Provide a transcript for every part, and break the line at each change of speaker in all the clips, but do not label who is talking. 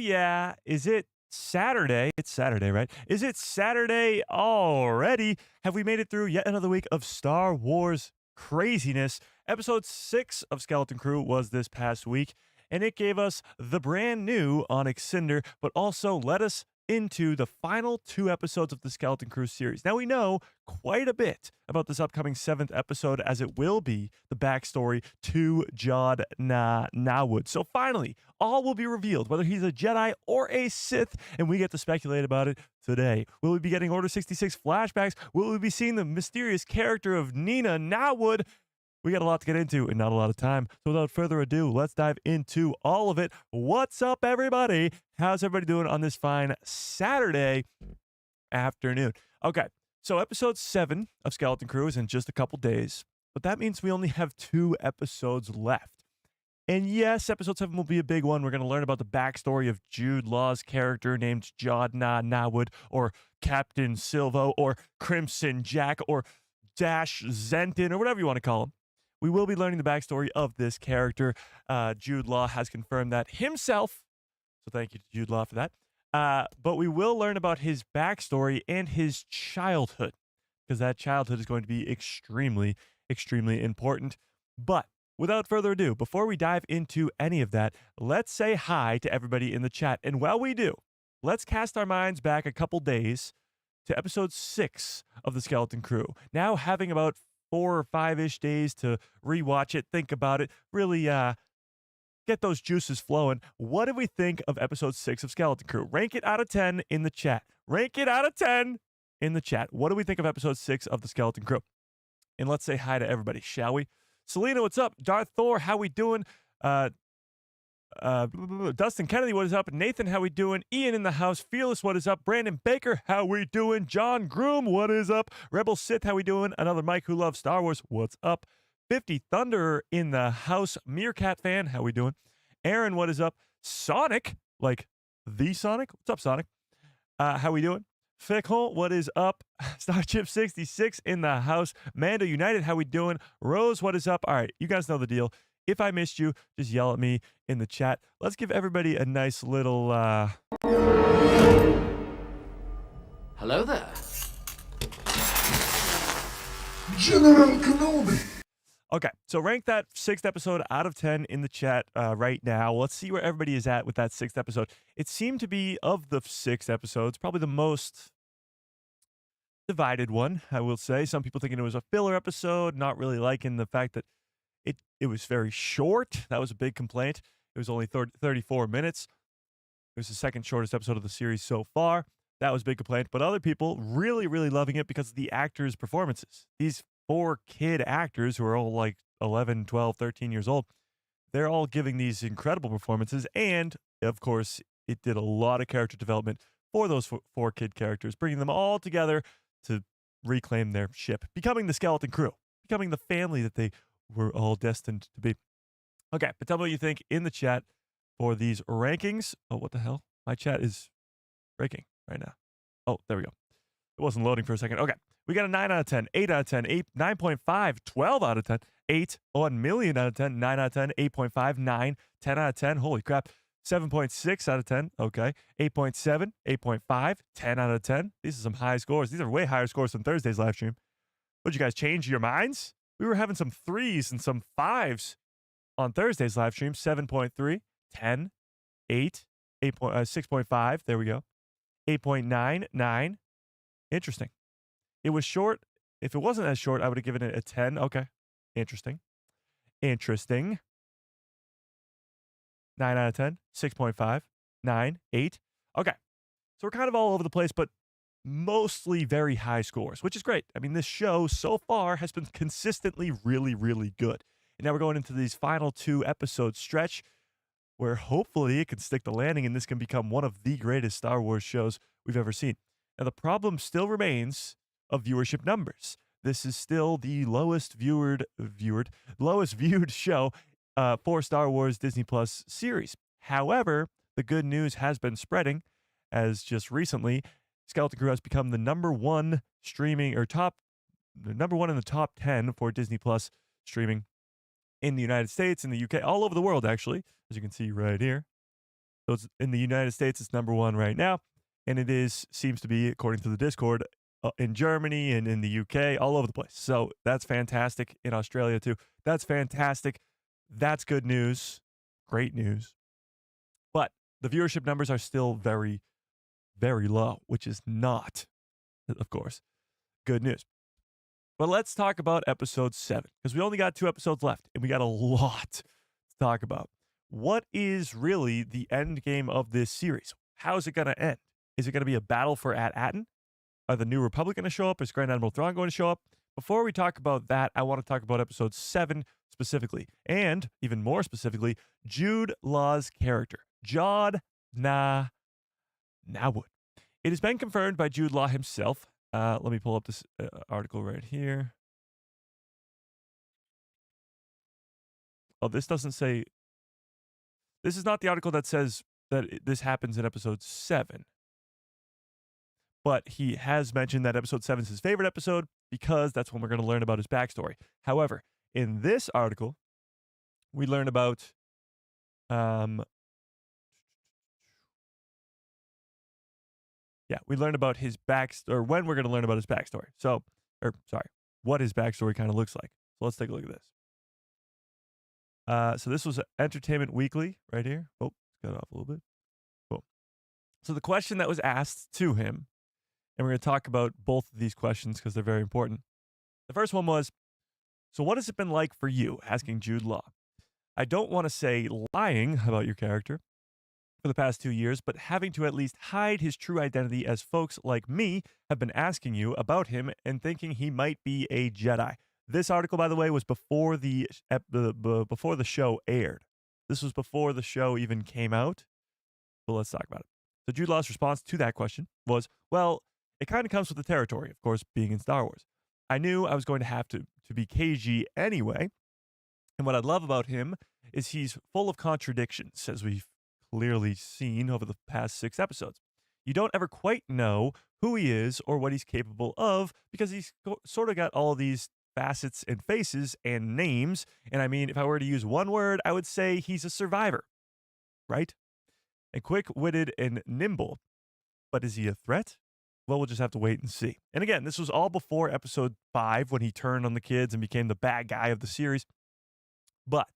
yeah. Is it Saturday? It's Saturday, right? Is it Saturday already? Have we made it through yet another week of Star Wars craziness? Episode 6 of Skeleton Crew was this past week, and it gave us the brand new Onyx Cinder, but also led us into the final 2 episodes of the Skeleton Crew series. Now, we know quite a bit about this upcoming 7th episode, as it will be the backstory to Jod Na Nawood. So finally, all will be revealed, whether he's a Jedi or a Sith, and we get to speculate about it today. Will we be getting Order 66 flashbacks? Will we be seeing the mysterious character of Ninna Nawood? We got a lot to get into and not a lot of time. So without further ado, let's dive into all of it. What's up, everybody? How's everybody doing on this fine Saturday afternoon? Okay, so episode 7 of Skeleton Crew is in just a couple days, but that means we only have 2 episodes left. And yes, episode 7 will be a big one. We're going to learn about the backstory of Jude Law's character named Jod Na Nawood, or Captain Silvo, or Crimson Jack, or Dash Zenton, or whatever you want to call him. We will be learning the backstory of this character. Jude Law has confirmed that himself, so thank you to Jude Law for that. But we will learn about his backstory and his childhood, because that childhood is going to be extremely, extremely important. But without further ado, before we dive into any of that, let's say hi to everybody in the chat. And while we do, let's cast our minds back a couple days to episode 6 of the Skeleton Crew. Now having about 4 or 5-ish days to rewatch it, think about it, really get those juices flowing. What did we think of episode 6 of Skeleton Crew? Rank it out of 10 in the chat. Rank it out of 10 in the chat. What do we think of episode 6 of the Skeleton Crew? And let's say hi to everybody, shall we? Selena, what's up? Darth Thor, how we doing? Dustin Kennedy, what is up? Nathan, how we doing? Ian in the house. Fearless, what is up? Brandon Baker, how we doing? John Groom, what is up? Rebel Sith, how we doing? Another Mike who loves Star Wars, what's up? 50 Thunder in the house. Meerkat fan, how we doing? Aaron, what is up? Sonic, like the Sonic, what's up, Sonic? How we doing? Fickle, what is up? Starship 66 in the house. Mando United, how we doing? Rose, what is up? All right, you guys know the deal. If I missed you, just yell at me in the chat. Let's give everybody a nice little,
Hello there.
General Kenobi.
Okay, so rank that 6th episode out of 10 in the chat right now. Let's see where everybody is at with that 6th episode. It seemed to be, of the 6 episodes, probably the most divided one, I will say. Some people thinking it was a filler episode, not really liking the fact that it was very short. That was a big complaint. It was only 34 minutes. It was the second shortest episode of the series so far. That was a big complaint. But other people really, really loving it because of the actors' performances. These 4 kid actors who are all like 11, 12, 13 years old, they're all giving these incredible performances. And, of course, it did a lot of character development for those 4 kid characters, bringing them all together to reclaim their ship, becoming the Skeleton Crew, becoming the family that they were all destined to be. Okay, but tell me what you think in the chat for these rankings. Oh, what the hell? My chat is breaking right now. Oh, there we go. It wasn't loading for a second. Okay, we got a 9 out of 10, 8 out of 10, 9.5, 12 out of 10, 8, 1 million out of 10, 9 out of 10, 8.5, 9, 10 out of 10. Holy crap. 7.6 out of 10. Okay. 8.7, 8.5, 10 out of 10. These are some high scores. These are way higher scores than Thursday's live stream. Would you guys change your minds? We were having some 3s and some 5s on Thursday's live stream. 7.3, 10, 8, 6.5. There we go. 8.9, 9. Interesting. It was short. If it wasn't as short, I would have given it a 10. Okay. Interesting. Interesting. 9 out of 10, 6.5, 9, 8. Okay. So we're kind of all over the place, but mostly very high scores, which is great. I mean, this show so far has been consistently really, really good. And now we're going into these final 2 episode stretch where hopefully it can stick the landing and this can become one of the greatest Star Wars shows we've ever seen. Now, the problem still remains of viewership numbers. This is still the lowest viewed show for Star Wars Disney Plus series. However, the good news has been spreading, as just recently Skeleton Crew has become the number 1 streaming or number 1 in the top 10 for Disney Plus streaming in the United States, in the UK, all over the world, actually, as you can see right here. So it's in the United States, it's number 1 right now, and it seems to be, according to the Discord, in Germany and in the UK, all over the place. So that's fantastic. In Australia too. That's fantastic. That's good news. Great news. But the viewership numbers are still very, very low, which is not, of course, good news. But let's talk about episode 7, because we only got 2 episodes left, and we got a lot to talk about. What is really the end game of this series? How is it going to end? Is it going to be a battle for Aton? Are the New Republic going to show up? Is Grand Admiral Thrawn going to show up? Before we talk about that, I want to talk about episode 7 specifically, and even more specifically, Jod Na's character, Jod Na Nawood. It has been confirmed by Jod Na himself. Let me pull up this article right here. Oh, this doesn't say. This is not the article that says that this happens in episode 7. But he has mentioned that episode 7 is his favorite episode because that's when we're going to learn about his backstory. However, in this article, we learn about we learn about his or when we're going to learn about his backstory. So, what his backstory kind of looks like. So let's take a look at this. So this was Entertainment Weekly right here. Oh, got off a little bit. Cool. So the question that was asked to him, and we're going to talk about both of these questions because they're very important. The first one was, so what has it been like for you? Asking Jod Na. I don't want to say lying about your character for the past 2 years, but having to at least hide his true identity as folks like me have been asking you about him and thinking he might be a Jedi. This article, by the way, was before the show aired. This was before the show even came out. So let's talk about it. So Jod Na's response to that question was, well, it kind of comes with the territory, of course, being in Star Wars. I knew I was going to have to be cagey anyway. And what I love about him is he's full of contradictions, as we've clearly seen over the past 6 episodes. You don't ever quite know who he is or what he's capable of because he's sort of got all these facets and faces and names. And I mean, if I were to use one word, I would say he's a survivor, right? And quick-witted and nimble. But is he a threat? Well, we'll just have to wait and see. And again, this was all before episode 5 when he turned on the kids and became the bad guy of the series. But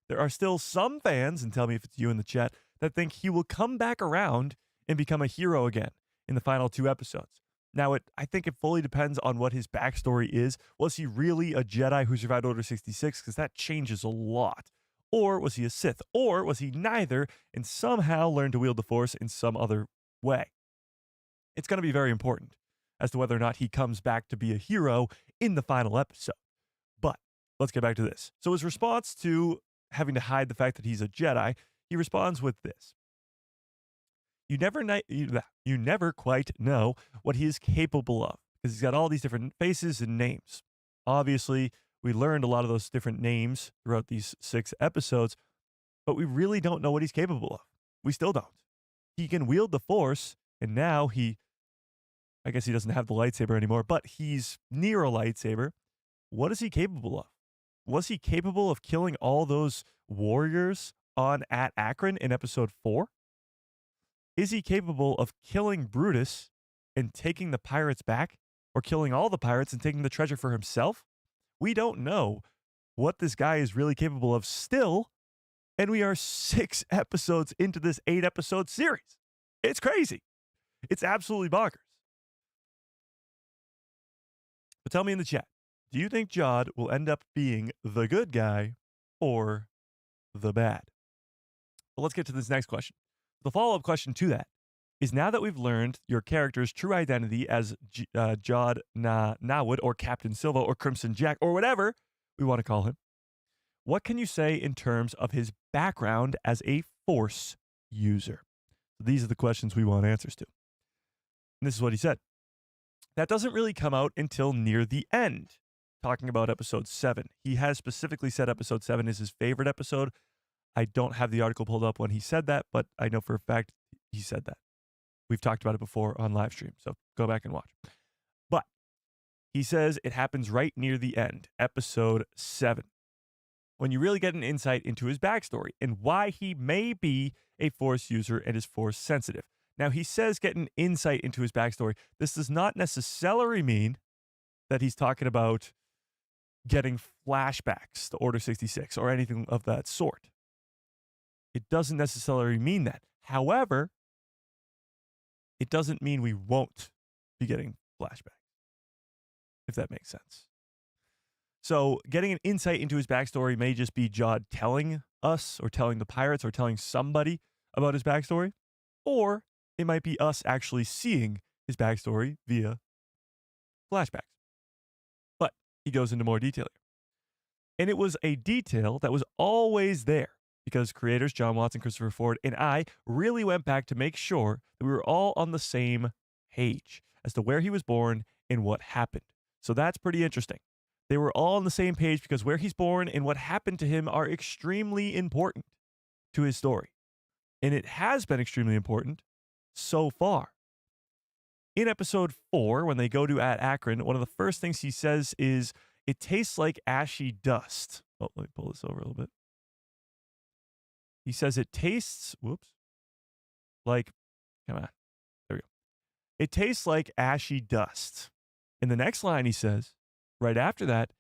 there are still some fans, and tell me if it's you in the chat, that think he will come back around and become a hero again in the final 2 episodes. Now, I think it fully depends on what his backstory is. Was he really a Jedi who survived Order 66? Because that changes a lot. Or was he a Sith? Or was he neither and somehow learned to wield the Force in some other way? It's going to be very important as to whether or not he comes back to be a hero in the final episode. But let's get back to this. So his response to having to hide the fact that he's a Jedi, he responds with this. You never quite know what he is capable of because he's got all these different faces and names. Obviously, we learned a lot of those different names throughout these 6 episodes, but we really don't know what he's capable of. We still don't. He can wield the Force, and now I guess he doesn't have the lightsaber anymore, but he's near a lightsaber. What is he capable of? Was he capable of killing all those warriors at Akron in episode 4? Is he capable of killing Brutus and taking the pirates back, or killing all the pirates and taking the treasure for himself? We don't know what this guy is really capable of still, and we are 6 episodes into this 8-episode series. It's crazy. It's absolutely bonkers. But tell me in the chat, do you think Jod will end up being the good guy or the bad? Well, let's get to this next question. The follow-up question to that is, now that we've learned your character's true identity as Jod Na Nawood or Captain Silva or Crimson Jack or whatever we want to call him, what can you say in terms of his background as a Force user? These are the questions we want answers to. And this is what he said. That doesn't really come out until near the end, talking about episode 7. He has specifically said episode 7 is his favorite episode. I don't have the article pulled up when he said that, but I know for a fact he said that. We've talked about it before on live stream, so go back and watch. But he says it happens right near the end, episode 7. when you really get an insight into his backstory and why he may be a Force user and is Force sensitive. Now, he says get an insight into his backstory. This does not necessarily mean that he's talking about getting flashbacks to Order 66 or anything of that sort. It doesn't necessarily mean that. However, it doesn't mean we won't be getting flashbacks, if that makes sense. So getting an insight into his backstory may just be Jod telling us or telling the pirates or telling somebody about his backstory, or it might be us actually seeing his backstory via flashbacks. But he goes into more detail here. And it was a detail that was always there because creators John Watts and Christopher Ford and I really went back to make sure that we were all on the same page as to where he was born and what happened. So that's pretty interesting. They were all on the same page because where he's born and what happened to him are extremely important to his story. And it has been extremely important so far. In episode 4, when they go to Akron, one of the first things he says is, "It tastes like ashy dust." Oh, let me pull this over a little bit. He says it tastes, like, come on, there we go. It tastes like ashy dust. And the next line he says, right after that,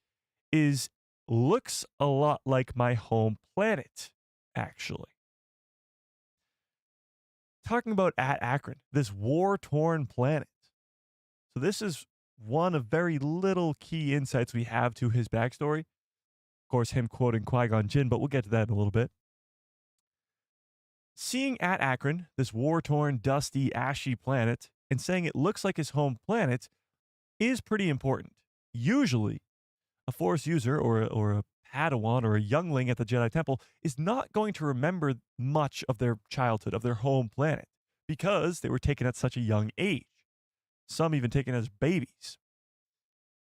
is looks a lot like my home planet, actually. Talking about Akron, this war-torn planet. So this is one of very little key insights we have to his backstory. Of course, him quoting Qui-Gon Jinn, but we'll get to that in a little bit. Seeing Akron, this war-torn, dusty, ashy planet, and saying it looks like his home planet is pretty important. Usually, a Force user or a Padawan or a youngling at the Jedi Temple is not going to remember much of their childhood, of their home planet, because they were taken at such a young age. Some even taken as babies.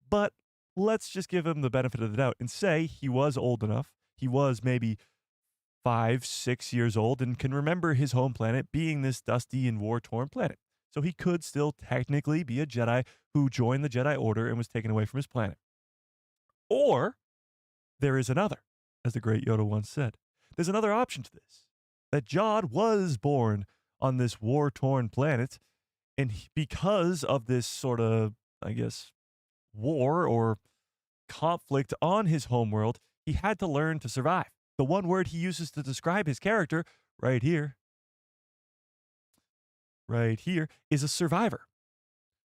But let's just give him the benefit of the doubt and say he was old enough. He was maybe 5, 6 years old and can remember his home planet being this dusty and war-torn planet. So he could still technically be a Jedi who joined the Jedi Order and was taken away from his planet. Or there is another, as the great Yoda once said. There's another option to this, that Jod was born on this war-torn planet, and because of this sort of, I guess, war or conflict on his homeworld, he had to learn to survive. The one word he uses to describe his character, right here, is a survivor.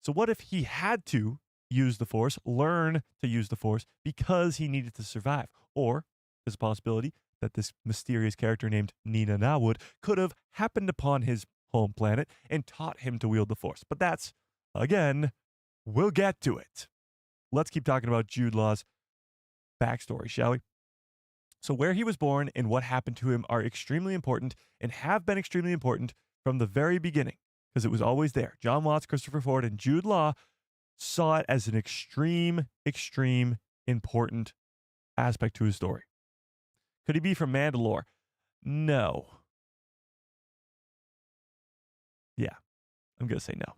So what if he had to use the Force, learn to use the Force because he needed to survive? Or there's a possibility that this mysterious character named Ninna Nawood could have happened upon his home planet and taught him to wield the Force. But that's, again, we'll get to it. Let's keep talking about Jude Law's backstory, shall we? So where he was born and what happened to him are extremely important and have been extremely important from the very beginning because it was always there. John Watts, Christopher Ford, and Jude Law saw it as an extreme important aspect to his story. Could he be from Mandalore? No. Yeah, I'm going to say no.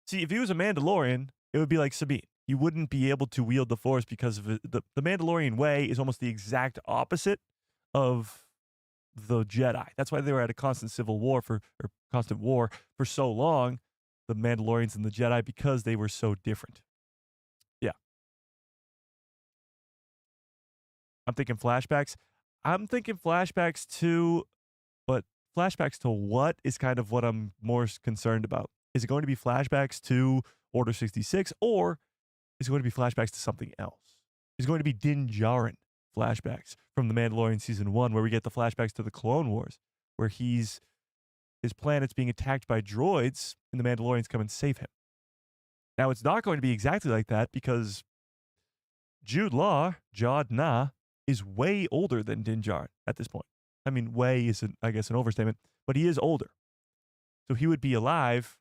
See, if he was a Mandalorian, it would be like Sabine. You wouldn't be able to wield the Force because of the Mandalorian way is almost the exact opposite of the Jedi. That's why they were at a constant war for so long, the Mandalorians and the Jedi, because they were so different. Yeah. I'm thinking flashbacks. I'm thinking flashbacks to, but flashbacks to what is kind of what I'm more concerned about. Is it going to be flashbacks to Order 66, or is it going to be flashbacks to something else? Is it going to be Din Djarin flashbacks from The Mandalorian Season 1, where we get the flashbacks to the Clone Wars, where his planet's being attacked by droids, and the Mandalorians come and save him. Now, it's not going to be exactly like that because Jude Law, Jod Na, is way older than Din Djarin at this point. I mean, way is, I guess, an overstatement, but he is older. So he would be alive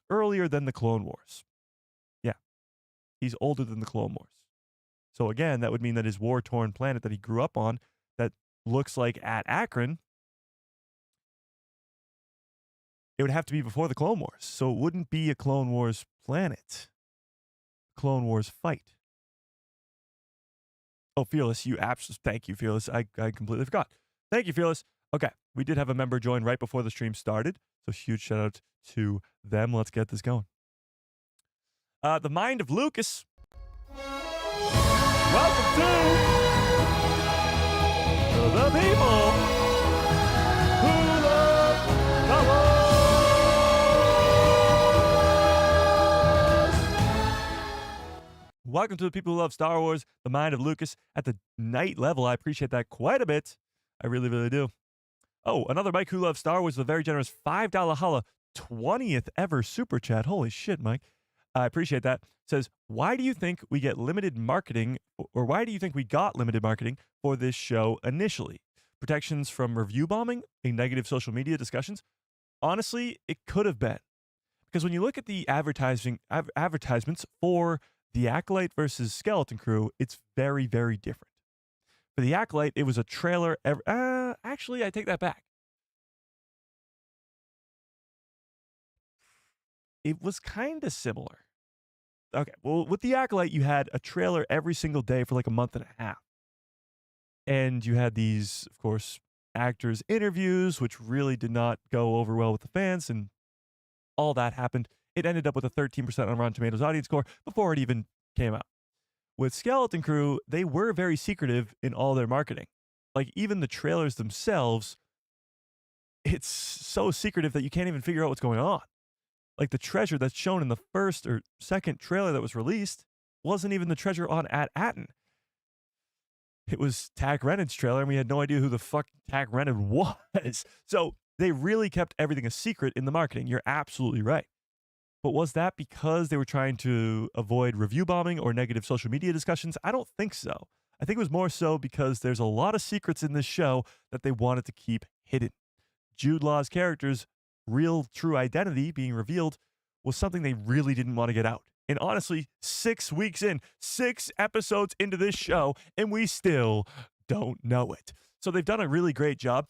earlier than the Clone Wars. Yeah, he's older than the Clone Wars. So again, that would mean that his war-torn planet that he grew up on, that looks like at Akron, it would have to be before the Clone Wars. So it wouldn't be a Clone Wars planet. Clone Wars fight. Oh, Fearless, you absolutely, thank you, Fearless. I completely forgot. Thank you, Fearless. Okay, we did have a member join right before the stream started, so huge shout out to them. Let's get this going. The Mind of Lucas. Welcome to the people who love Star Wars. Welcome to the people who love Star Wars, the Mind of Lucas at the night level. I appreciate that quite a bit. I really, really do. Oh, another Mike who loves Star Wars, the very generous $5 holla, 20th ever super chat. Holy shit, Mike. I appreciate that. Says, why do you think we get limited marketing, or why do you think we got limited marketing for this show initially? Protections from review bombing and negative social media discussions? Honestly, it could have been. Because when you look at the advertisements for the Acolyte versus Skeleton Crew, it's very, very different. For the Acolyte, it was a trailer. Actually, I take that back. It was kind of similar. Okay, well, with the Acolyte, you had a trailer every single day for like a month and a half. And you had these, of course, actors' interviews, which really did not go over well with the fans, and all that happened. It ended up with a 13% on Rotten Tomatoes audience score before it even came out. With Skeleton Crew, they were very secretive in all their marketing. Like, even the trailers themselves, it's so secretive that you can't even figure out what's going on. Like, the treasure that's shown in the first or second trailer that was released wasn't even the treasure on Aton. It was Tak Renan's trailer, and we had no idea who the fuck Tak Renan was. So they really kept everything a secret in the marketing. You're absolutely right. But was that because they were trying to avoid review bombing or negative social media discussions? I don't think so. I think it was more so because there's a lot of secrets in this show that they wanted to keep hidden. Jude Law's character's real true identity being revealed was something they really didn't want to get out. And honestly, 6 weeks in, 6 episodes into this show, and we still don't know it. So they've done a really great job.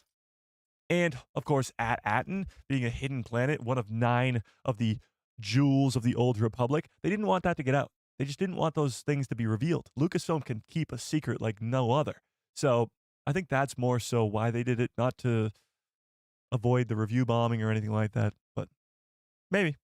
And of course, at Aton being a hidden planet, one of 9 of the jewels of the Old Republic, they didn't want that to get out. They just didn't want those things to be revealed. Lucasfilm can keep a secret like no other. So I think that's more so why they did it, not to avoid the review bombing or anything like that. But maybe.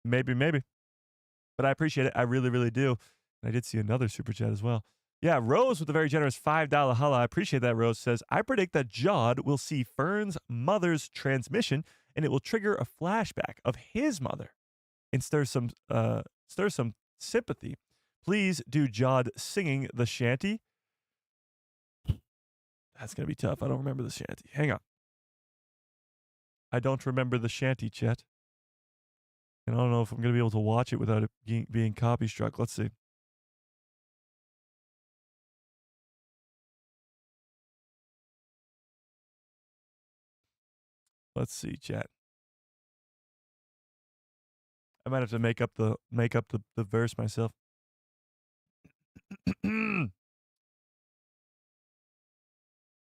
But I appreciate it. I really, really do. And I did see another super chat as well. Yeah, Rose with a very generous $5 holla. I appreciate that. Rose says, I predict that Jod will see Fern's mother's transmission and it will trigger a flashback of his mother and stir some sympathy. Please do Jod singing the shanty. That's going to be tough. I don't remember the shanty. Hang on. I don't remember the shanty, chat. And I don't know if I'm going to be able to watch it without it being copy struck. Let's see. Let's see, chat. I might have to make up the verse myself.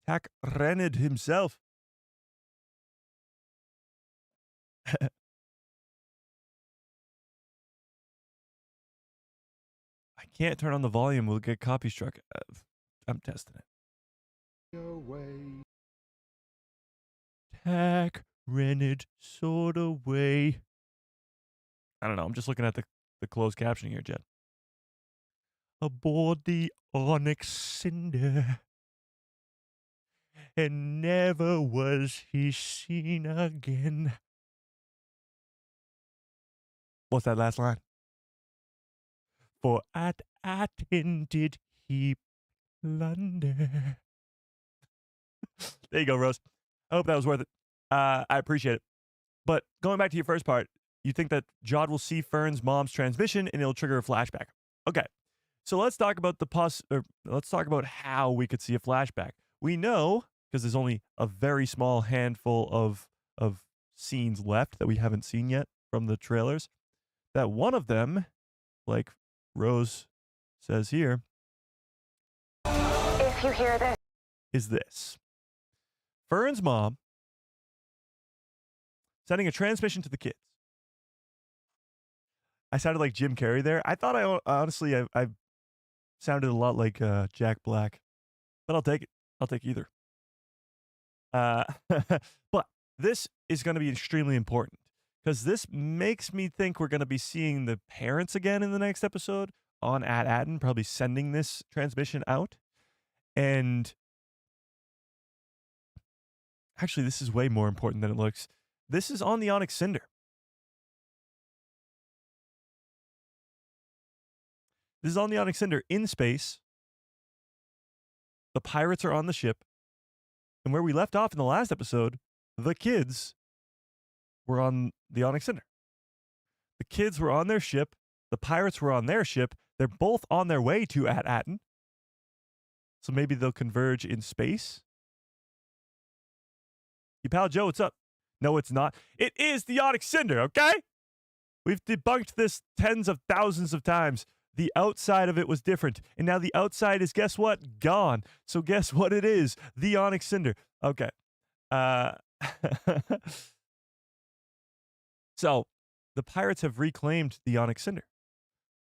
Tak Renid himself. I can't turn on the volume. We'll get copy struck. I'm testing it.
Away.
Tak Renid sort of way. I don't know. I'm just looking at the closed captioning here, Jed. Aboard the Onyx Cinder, and never was he seen again. What's that last line? For at Aton did he plunder. There you go, Rose. I hope that was worth it. I appreciate it. But going back to your first part, you think that Jod will see Fern's mom's transmission and it'll trigger a flashback. Okay. So let's talk about let's talk about how we could see a flashback. We know, because there's only a very small handful of scenes left that we haven't seen yet from the trailers, that one of them, like Rose says here,
if you hear this,
is this. Fern's mom sending a transmission to the kids. I sounded like Jim Carrey there. I thought honestly, I Sounded a lot like Jack Black, but I'll take it. I'll take either. But this is going to be extremely important because this makes me think we're going to be seeing the parents again in the next episode on Aton, probably sending this transmission out. And actually, this is way more important than it looks. This is on the Onyx Cinder. This is on the Onyx Cinder in space. The pirates are on the ship. And where we left off in the last episode, the kids were on the Onyx Cinder. The kids were on their ship. The pirates were on their ship. They're both on their way to Aton. So maybe they'll converge in space. Your pal Joe, what's up? No, it's not. It is the Onyx Cinder, okay? We've debunked this tens of thousands of times. The outside of it was different. And now the outside is, guess what? Gone. So guess what it is? The Onyx Cinder. Okay. So the pirates have reclaimed the Onyx Cinder.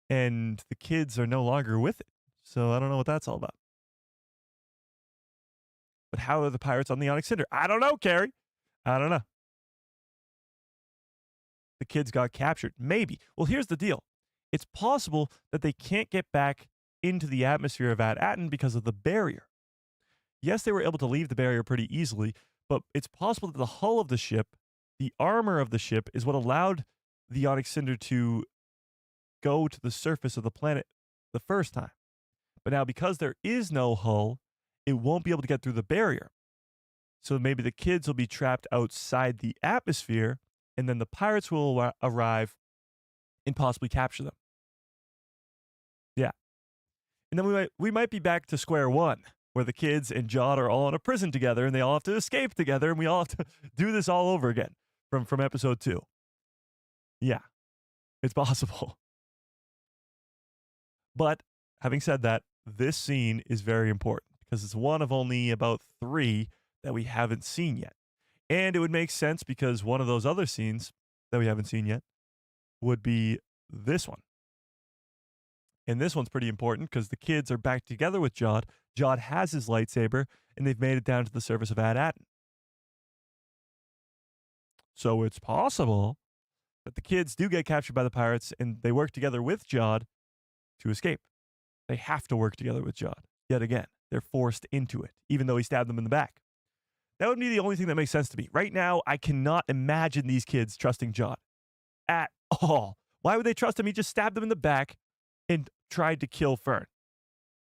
And the kids are no longer with it. So I don't know what that's all about. But how are the pirates on the Onyx Cinder? I don't know, Carrie. I don't know. The kids got captured. Maybe. Well, here's the deal. It's possible that they can't get back into the atmosphere of Aton because of the barrier. Yes, they were able to leave the barrier pretty easily, but it's possible that the hull of the ship, the armor of the ship, is what allowed the Onyx Cinder to go to the surface of the planet the first time. But now, because there is no hull, it won't be able to get through the barrier. So maybe the kids will be trapped outside the atmosphere, and then the pirates will arrive and possibly capture them. Yeah. And then we might be back to square one, where the kids and Jod are all in a prison together, and they all have to escape together, and we all have to do this all over again from episode 2. Yeah. It's possible. But having said that, this scene is very important because it's one of only about 3 that we haven't seen yet. And it would make sense because one of those other scenes that we haven't seen yet would be this one. And this one's pretty important because the kids are back together with Jod. Jod has his lightsaber, and they've made it down to the surface of Aton. So it's possible that the kids do get captured by the pirates, and they work together with Jod to escape. They have to work together with Jod. Yet again, they're forced into it, even though he stabbed them in the back. That would be the only thing that makes sense to me. Right now, I cannot imagine these kids trusting Jod at all. Why would they trust him? He just stabbed them in the back and tried to kill Fern.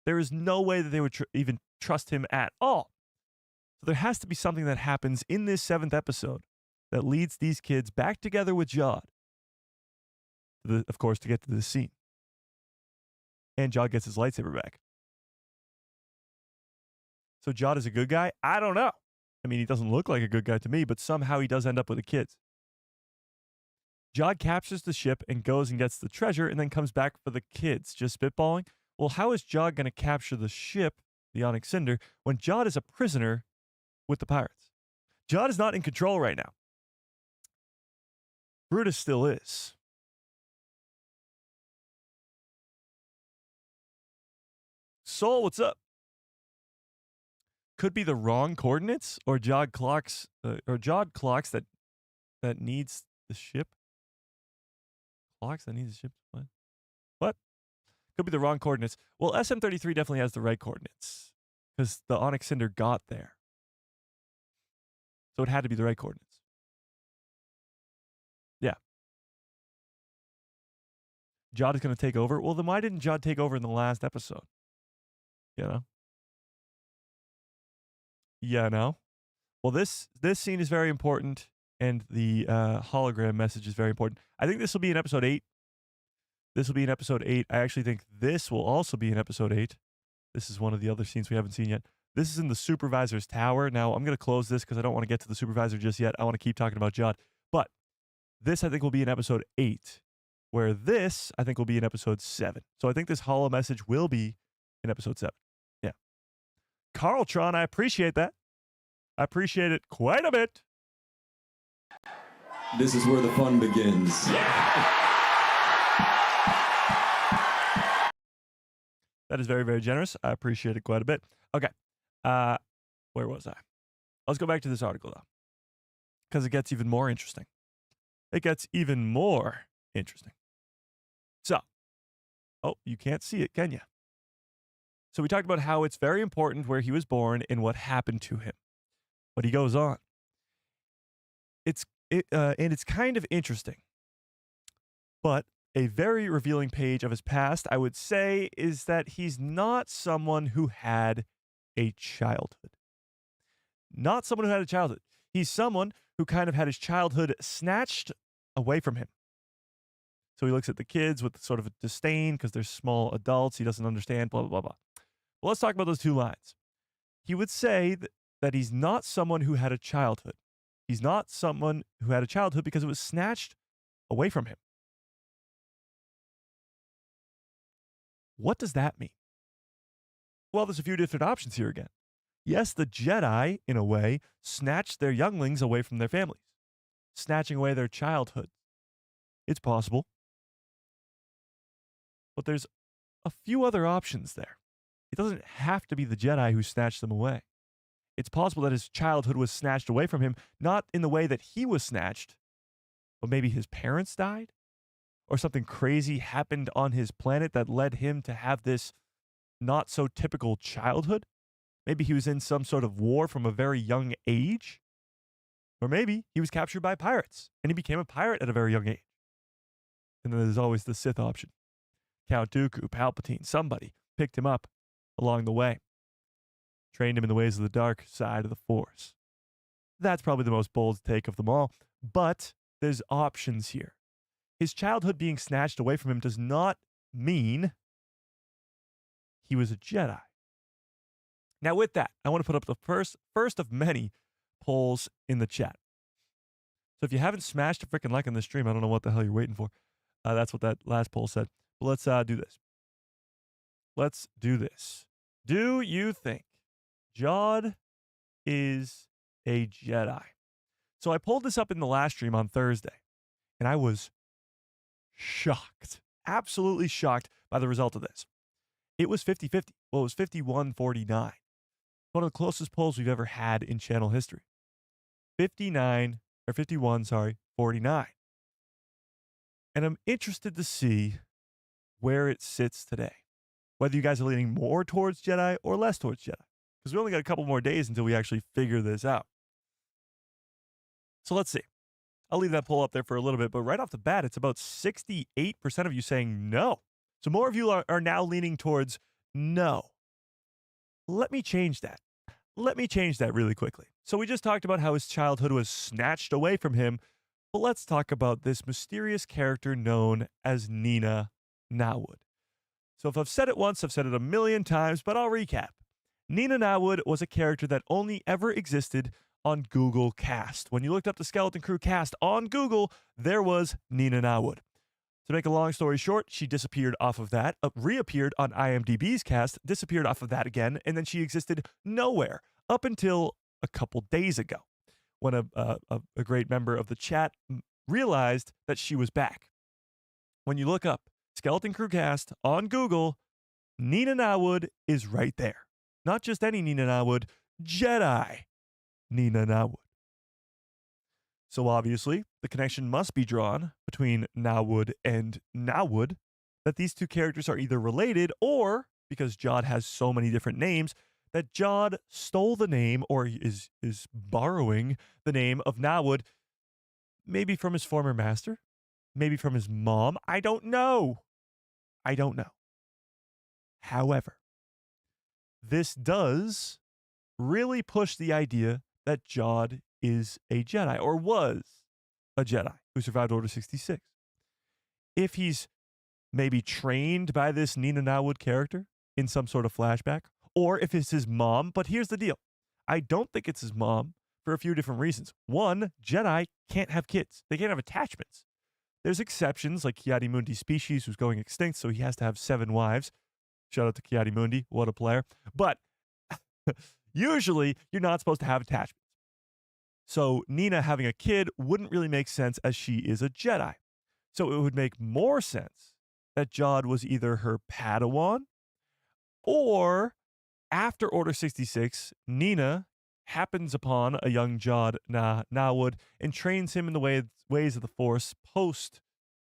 There is no way that they would even trust him at all. So there has to be something that happens in this 7th episode that leads these kids back together with Jod, of course, to get to this scene. And Jod gets his lightsaber back. So Jod is a good guy? I don't know. I mean, he doesn't look like a good guy to me, but somehow he does end up with the kids. Jod captures the ship and goes and gets the treasure and then comes back for the kids. Just spitballing? Well, how is Jod going to capture the ship, the Onyx Cinder, when Jod is a prisoner with the pirates? Jod is not in control right now. Brutus still is. Soul, what's up? Could be the wrong coordinates, or Jod clocks that needs the ship. Clocks that needs the ship. What? Could be the wrong coordinates. Well, SM-33 definitely has the right coordinates because the Onyx Cinder got there, so it had to be the right coordinates. Yeah. Jod is going to take over. Well, then why didn't Jod take over in the last episode? You know? Yeah, no. Well, this scene is very important, and the hologram message is very important. I think this will be in episode 8. This will be in episode 8. I actually think this will also be in episode 8. This is one of the other scenes we haven't seen yet. This is in the Supervisor's tower. Now, I'm going to close this because I don't want to get to the Supervisor just yet. I want to keep talking about Jod. But this, I think, will be in episode 8, where this, I think, will be in episode 7. So I think this holo message will be in episode 7. Yeah. Carltron, I appreciate that. I appreciate it quite a bit.
This is where the fun begins.
That is very, very generous. I appreciate it quite a bit. Okay. Where was I? Let's go back to this article, though, because it gets even more interesting. It gets even more interesting. So, you can't see it, can you? So we talked about how it's very important where he was born and what happened to him. But he goes on. And it's kind of interesting. But a very revealing page of his past, I would say, is that he's not someone who had a childhood. Not someone who had a childhood. He's someone who kind of had his childhood snatched away from him. So he looks at the kids with sort of a disdain because they're small adults. He doesn't understand, blah, blah, blah, blah. Well, let's talk about those two lines. He would say that he's not someone who had a childhood. He's not someone who had a childhood because it was snatched away from him. What does that mean? Well, there's a few different options here again. Yes, the Jedi, in a way, snatched their younglings away from their families, snatching away their childhood. It's possible. But there's a few other options there. It doesn't have to be the Jedi who snatched them away. It's possible that his childhood was snatched away from him, not in the way that he was snatched, but maybe his parents died? Or something crazy happened on his planet that led him to have this not so typical childhood? Maybe he was in some sort of war from a very young age? Or maybe he was captured by pirates and he became a pirate at a very young age. And then there's always the Sith option. Count Dooku, Palpatine, somebody picked him up along the way, trained him in the ways of the dark side of the Force. That's probably the most bold take of them all, but there's options here. His childhood being snatched away from him does not mean he was a Jedi. Now, with that, I want to put up the first of many polls in the chat. So if you haven't smashed a freaking like on this stream, I don't know what the hell you're waiting for. That's what that last poll said. But let's do this. Let's do this. Do you think Jod is a Jedi? So I pulled this up in the last stream on Thursday, and I was shocked, absolutely shocked by the result of this. It was 50-50. Well, it was 51-49. One of the closest polls we've ever had in channel history. 49, 49. And I'm interested to see where it sits today. Whether you guys are leaning more towards Jedi or less towards Jedi. Because we only got a couple more days until we actually figure this out. So let's see. I'll leave that poll up there for a little bit, but right off the bat, it's about 68% of you saying no. So more of you are now leaning towards no. Let me change that. Let me change that really quickly. So we just talked about how his childhood was snatched away from him, but let's talk about this mysterious character known as Ninna Nawood. So if I've said it once, I've said it a million times, but I'll recap. Ninna Nawood was a character that only ever existed on Google Cast. When you looked up the Skeleton Crew cast on Google, there was Ninna Nawood. To make a long story short, she disappeared off of that, reappeared on IMDb's cast, disappeared off of that again, and then she existed nowhere up until a couple days ago when a great member of the chat realized that she was back. When you look up Skeleton Crew cast on Google, Ninna Nawood is right there. Not just any Ninna Nawood, Jedi Ninna Nawood. So obviously, the connection must be drawn between Nawood and Nawood, that these two characters are either related or, because Jod has so many different names, that Jod stole the name or is borrowing the name of Nawood, maybe from his former master, maybe from his mom. I don't know. However, this does really push the idea that Jod is a Jedi, or was a Jedi who survived Order 66. If he's maybe trained by this Ninna Nawood character in some sort of flashback, or if it's his mom, but here's the deal. I don't think it's his mom for a few different reasons. One, Jedi can't have kids. They can't have attachments. There's exceptions like Ki-Adi-Mundi's species who's going extinct, so he has to have 7 wives. Shout out to Ki-Adi-Mundi, what a player. But usually, you're not supposed to have attachments. So Ninna having a kid wouldn't really make sense as she is a Jedi. So it would make more sense that Jod was either her Padawan Or after Order 66, Ninna happens upon a young Jod Na Nawood and trains him in the ways of the Force post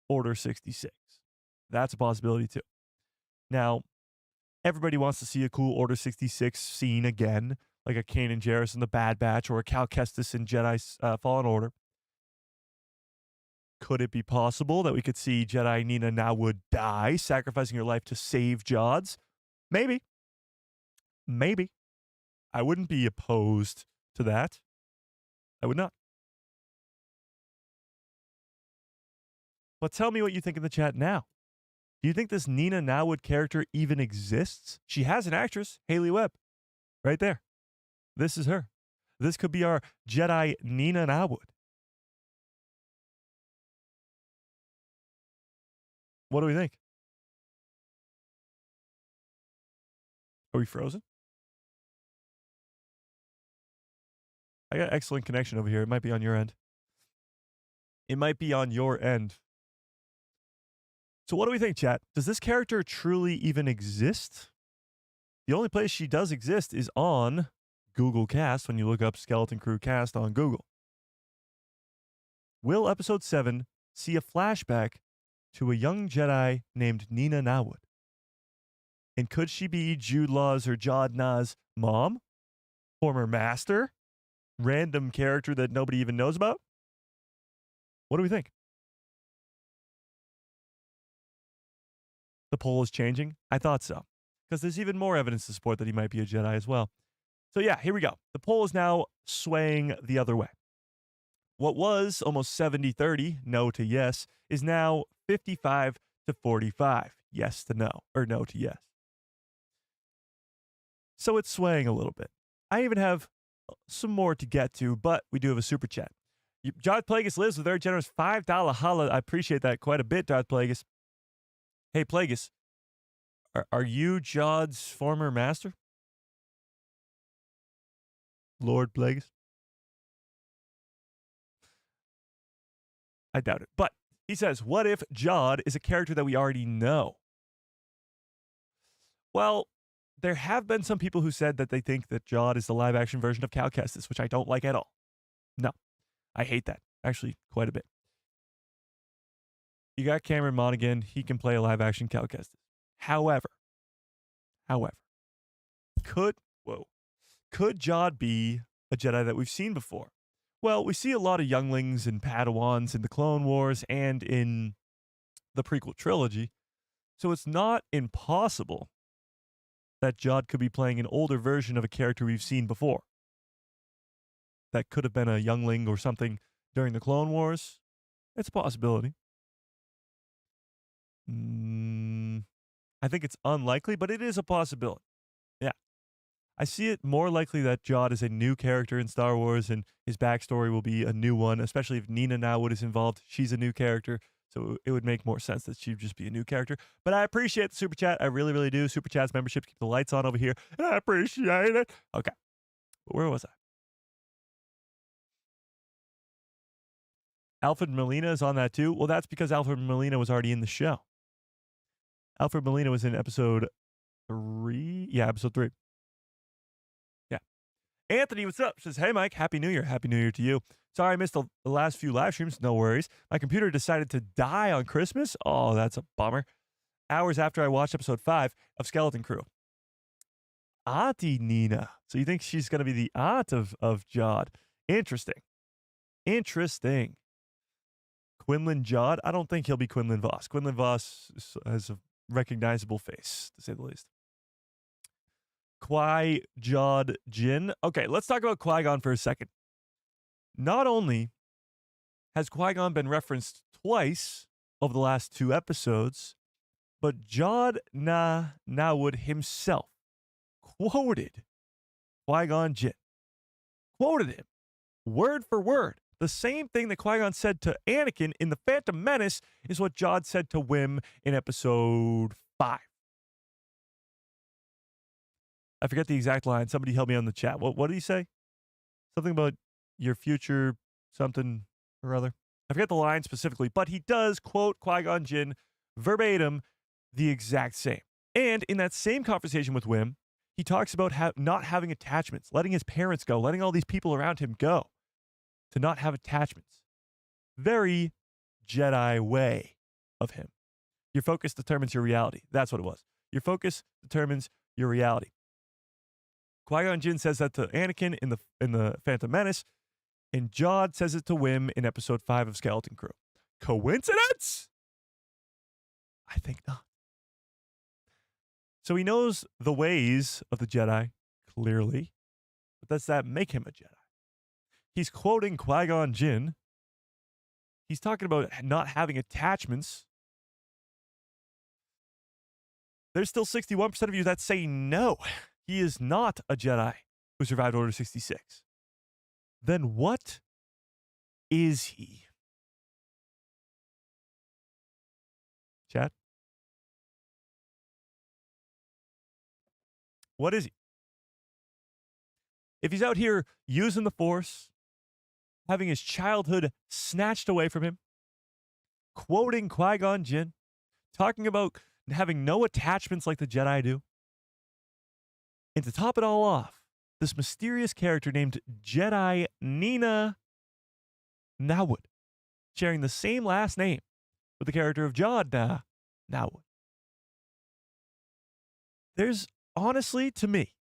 Order 66. That's a possibility too. Now, everybody wants to see a cool Order 66 scene again, like a Kanan Jarrus in the Bad Batch or a Cal Kestis in Jedi Fallen Order. Could it be possible that we could see Jedi Ninna Nawood die, sacrificing her life to save Jods? Maybe. Maybe. I wouldn't be opposed to that. I would not. But tell me what you think in the chat now. Do you think this Ninna Nawood character even exists? She has an actress, Haley Webb, right there. This is her. This could be our Jedi Ninna Nawood. What do we think? Are we frozen? I got excellent connection over here. It might be on your end. It might be on your end. So what do we think, chat? Does this character truly even exist? The only place she does exist is on Google Cast when you look up Skeleton Crew Cast on Google. Will episode 7 see a flashback to a young Jedi named Ninna Nawood? And could she be Jude Law's or Jod Na's mom? Former master? Random character that nobody even knows about? What do we think? The poll is changing. I thought so. Because there's even more evidence to support that he might be a Jedi as well. So yeah, here we go. The poll is now swaying the other way. What was almost 70-30, no to yes, is now 55 to 45, yes to no, or no to yes. So it's swaying a little bit. I even have some more to get to, but we do have a super chat. Darth Plagueis lives with a very generous $5 holla. I appreciate that quite a bit, Darth Plagueis. Hey, Plagueis, are you Jod's former master? Lord Plagueis? I doubt it. But he says, what if Jod is a character that we already know? Well, there have been some people who said that they think that Jod is the live-action version of Cal Kestis, which I don't like at all. No, I hate that. Actually, quite a bit. You got Cameron Monaghan. He can play a live-action Cal Kestis. However, could Jod be a Jedi that we've seen before? Well, we see a lot of younglings and Padawans in the Clone Wars and in the prequel trilogy, so it's not impossible that Jod could be playing an older version of a character we've seen before. That could have been a youngling or something during the Clone Wars. It's a possibility. I think it's unlikely, but it is a possibility. Yeah. I see it more likely that Jod is a new character in Star Wars and his backstory will be a new one, especially if Ninna Nawood is involved. She's a new character, so it would make more sense that she'd just be a new character. But I appreciate the Super Chat. I really, really do. Super Chat's memberships keep the lights on over here, and I appreciate it. Okay. But where was I? Alfred Molina is on that too. Well, that's because Alfred Molina was already in the show. Alfred Molina was in episode 3. Yeah, episode 3. Yeah. Anthony, what's up? Says, hey, Mike, Happy New Year. Happy New Year to you. Sorry I missed the last few live streams. No worries. My computer decided to die on Christmas. Oh, that's a bummer. Hours after I watched episode 5 of Skeleton Crew. Auntie Ninna. So you think she's going to be the aunt of Jod. Interesting. Quinlan Jod? I don't think he'll be Quinlan Voss. Quinlan Voss has a recognizable face, to say the least. Jod Jinn. Okay, let's talk about Qui-Gon for a second. Not only has Qui-Gon been referenced twice over the last 2 episodes, but Jod Na Nawood himself quoted Qui-Gon Jinn. Quoted him, word for word. The same thing that Qui-Gon said to Anakin in The Phantom Menace is what Jod said to Wim in episode 5. I forget the exact line. Somebody help me on the chat. What did he say? Something about your future something or other. I forget the line specifically, but he does quote Qui-Gon Jinn verbatim the exact same. And in that same conversation with Wim, he talks about not having attachments, letting his parents go, letting all these people around him go, to not have attachments. Very Jedi way of him. Your focus determines your reality. That's what it was. Your focus determines your reality. Qui-Gon Jinn says that to Anakin in the Phantom Menace, and Jod says it to Wim in episode 5 of Skeleton Crew. Coincidence? I think not. So he knows the ways of the Jedi, clearly. But does that make him a Jedi? He's quoting Qui-Gon Jinn. He's talking about not having attachments. There's still 61% of you that say no. He is not a Jedi who survived Order 66. Then what is he? Chat? What is he? If he's out here using the Force, having his childhood snatched away from him, quoting Qui-Gon Jinn, talking about having no attachments like the Jedi do, and to top it all off, this mysterious character named Jedi Ninna Nawood, sharing the same last name with the character of Jod Na Nawood. There's honestly, to me,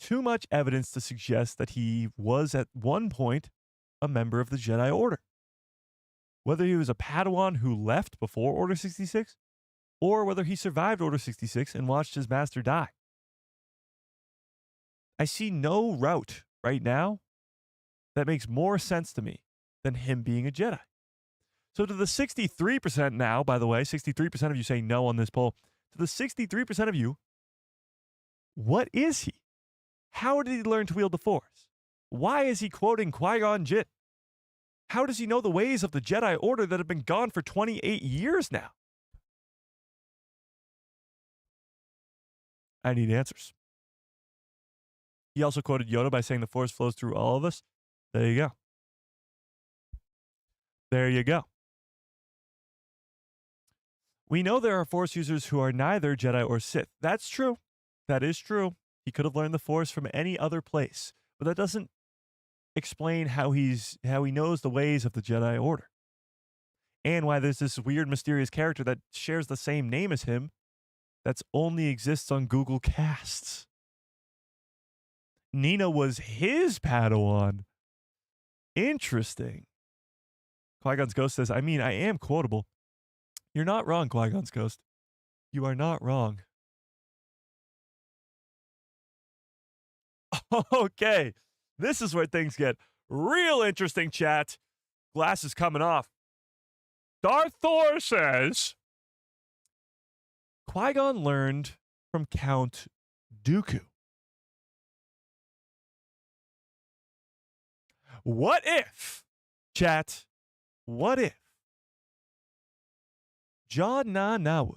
too much evidence to suggest that he was at one point a member of the Jedi Order. Whether he was a Padawan who left before Order 66, or whether he survived Order 66 and watched his master die. I see no route right now that makes more sense to me than him being a Jedi. So to the 63% now, by the way, 63% of you say no on this poll. To the 63% of you, what is he? How did he learn to wield the Force? Why is he quoting Qui-Gon Jinn? How does he know the ways of the Jedi Order that have been gone for 28 years now? I need answers. He also quoted Yoda by saying the Force flows through all of us. There you go. There you go. We know there are Force users who are neither Jedi or Sith. That's true. That is true. He could have learned the Force from any other place, but that doesn't explain how he knows the ways of the Jedi Order. And why there's this weird, mysterious character that shares the same name as him that's only exists on Google Casts. Ninna was his Padawan. Interesting. Qui-Gon's Ghost says, I mean, I am quotable. You're not wrong, Qui-Gon's Ghost. You are not wrong. Okay. This is where things get real interesting, chat. Glass is coming off. Darth Thor says, Qui-Gon learned from Count Dooku. What if, chat, what if Jod Na Nawood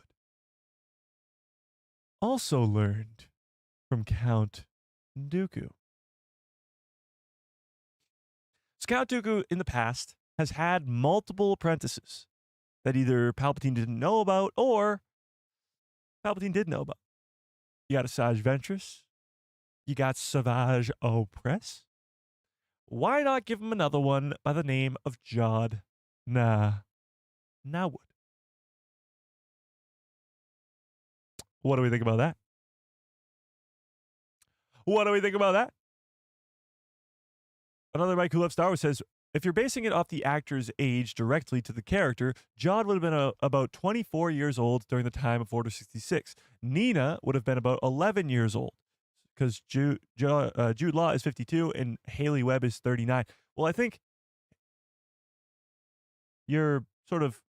also learned from Count Dooku? So Count Dooku in the past has had multiple apprentices that either Palpatine didn't know about or Palpatine did know about. You got Asajj Ventress. You got Savage Opress. Why not give him another one by the name of Jod Na Nawood? What do we think about that? What do we think about that? Another Mike who loves Star Wars says, if you're basing it off the actor's age directly to the character, Jod would have been about 24 years old during the time of Order 66. Ninna would have been about 11 years old because Jude Law is 52 and Haley Webb is 39. Well, I think you're sort of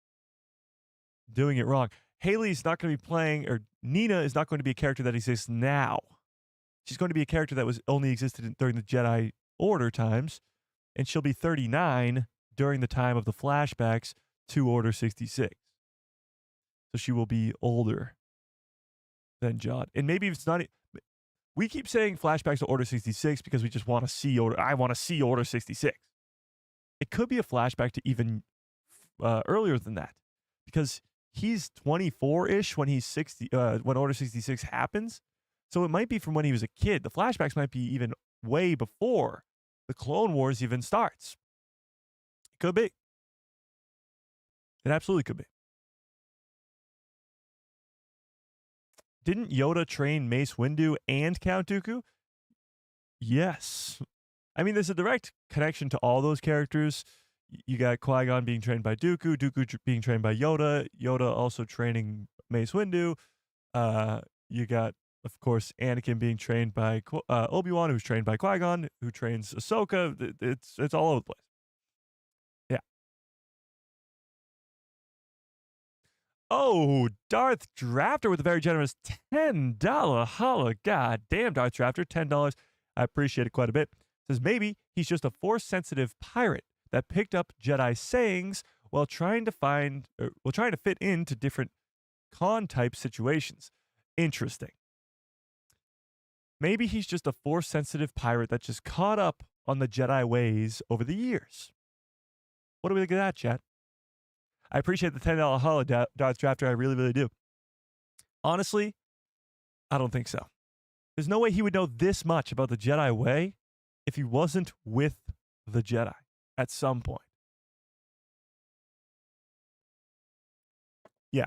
doing it wrong. Haley's not going to be playing, or Ninna is not going to be a character that exists now. She's going to be a character that was only existed during the Jedi Order times, and she'll be 39 during the time of the flashbacks to Order 66. So she will be older than Jod. And maybe it's not... We keep saying flashbacks to Order 66 because we just want to see Order... I want to see Order 66. It could be a flashback to even earlier than that. Because he's 24-ish when he's 60, when Order 66 happens. So it might be from when he was a kid. The flashbacks might be even way before the Clone Wars even starts. It could be. It absolutely could be. Didn't Yoda train Mace Windu and Count Dooku? Yes. I mean, there's a direct connection to all those characters. You got Qui-Gon being trained by Dooku, Dooku being trained by Yoda, Yoda also training Mace Windu. You got, of course, Anakin being trained by Obi-Wan, who's trained by Qui-Gon, who trains Ahsoka. It's all over the place. Yeah. Oh, Darth Drafter with a very generous $10 holla. God damn, Darth Drafter, $10. I appreciate it quite a bit. Says maybe he's just a Force-sensitive pirate that picked up Jedi sayings while trying to fit into different con-type situations. Interesting. Maybe he's just a Force-sensitive pirate that just caught up on the Jedi ways over the years. What do we think of that, chat? I appreciate the $10 holla, Darth Drafter. I really, really do. Honestly, I don't think so. There's no way he would know this much about the Jedi way if he wasn't with the Jedi at some point. Yeah.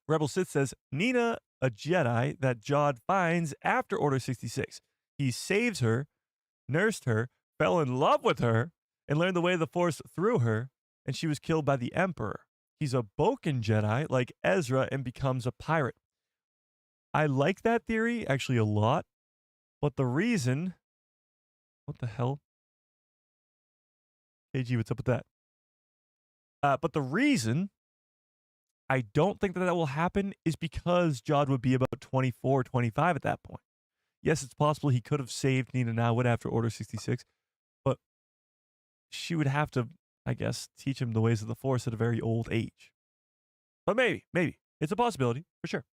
Rebel Sith says, Ninna, a Jedi that Jod finds after Order 66. He saves her, nursed her, fell in love with her, and learned the way of the Force through her, and she was killed by the Emperor. He's a Boken Jedi like Ezra and becomes a pirate. I like that theory actually a lot, but the reason... What the hell? KG, what's up with that? But the reason I don't think that will happen is because Jod would be about 24, 25 at that point. Yes, it's possible he could have saved Ninna Nawood after Order 66, but she would have to, I guess, teach him the ways of the Force at a very old age. But maybe. It's a possibility, for sure.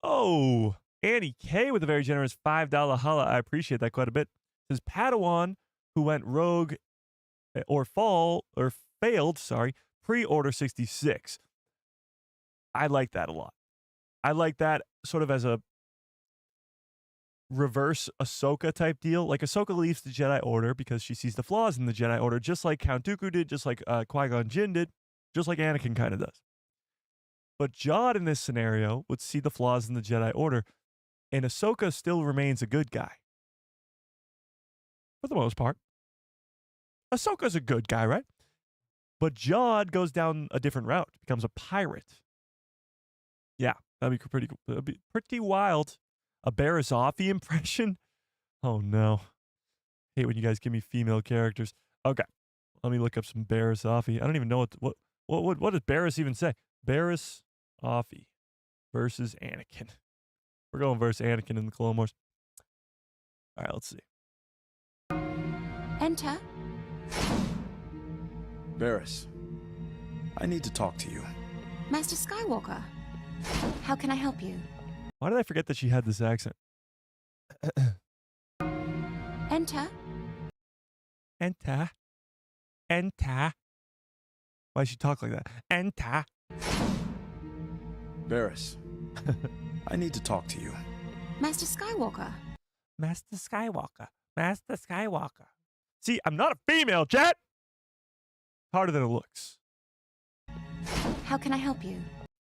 Oh, Annie K with a very generous $5 holla. I appreciate that quite a bit. Says Padawan who went rogue or failed, pre-Order 66. I like that a lot. I like that sort of as a reverse Ahsoka type deal. Like Ahsoka leaves the Jedi Order because she sees the flaws in the Jedi Order, just like Count Dooku did, just like Qui-Gon Jinn did, just like Anakin kind of does. But Jod in this scenario would see the flaws in the Jedi Order, and Ahsoka still remains a good guy. For the most part. Ahsoka's a good guy, right? But Jod goes down a different route, becomes a pirate. Yeah, that'd be pretty cool. That'd be pretty wild. A Barazoffy impression? Oh no. Hate when you guys give me female characters. Okay, let me look up some Barazoffy. I don't even know what does Barris even say? Barazoffy versus Anakin. We're going versus Anakin in the Clone Wars. All right, let's see.
Enter.
Barris, I need to talk to you.
Master Skywalker, how can I help you?
Why did I forget that she had this accent?
Enter.
Enter. Enter. Why does she talk like that? Enter.
Barris, I need to talk to you.
Master Skywalker.
Master Skywalker. Master Skywalker. See, I'm not a female, chat! Harder than it looks.
How can I help you?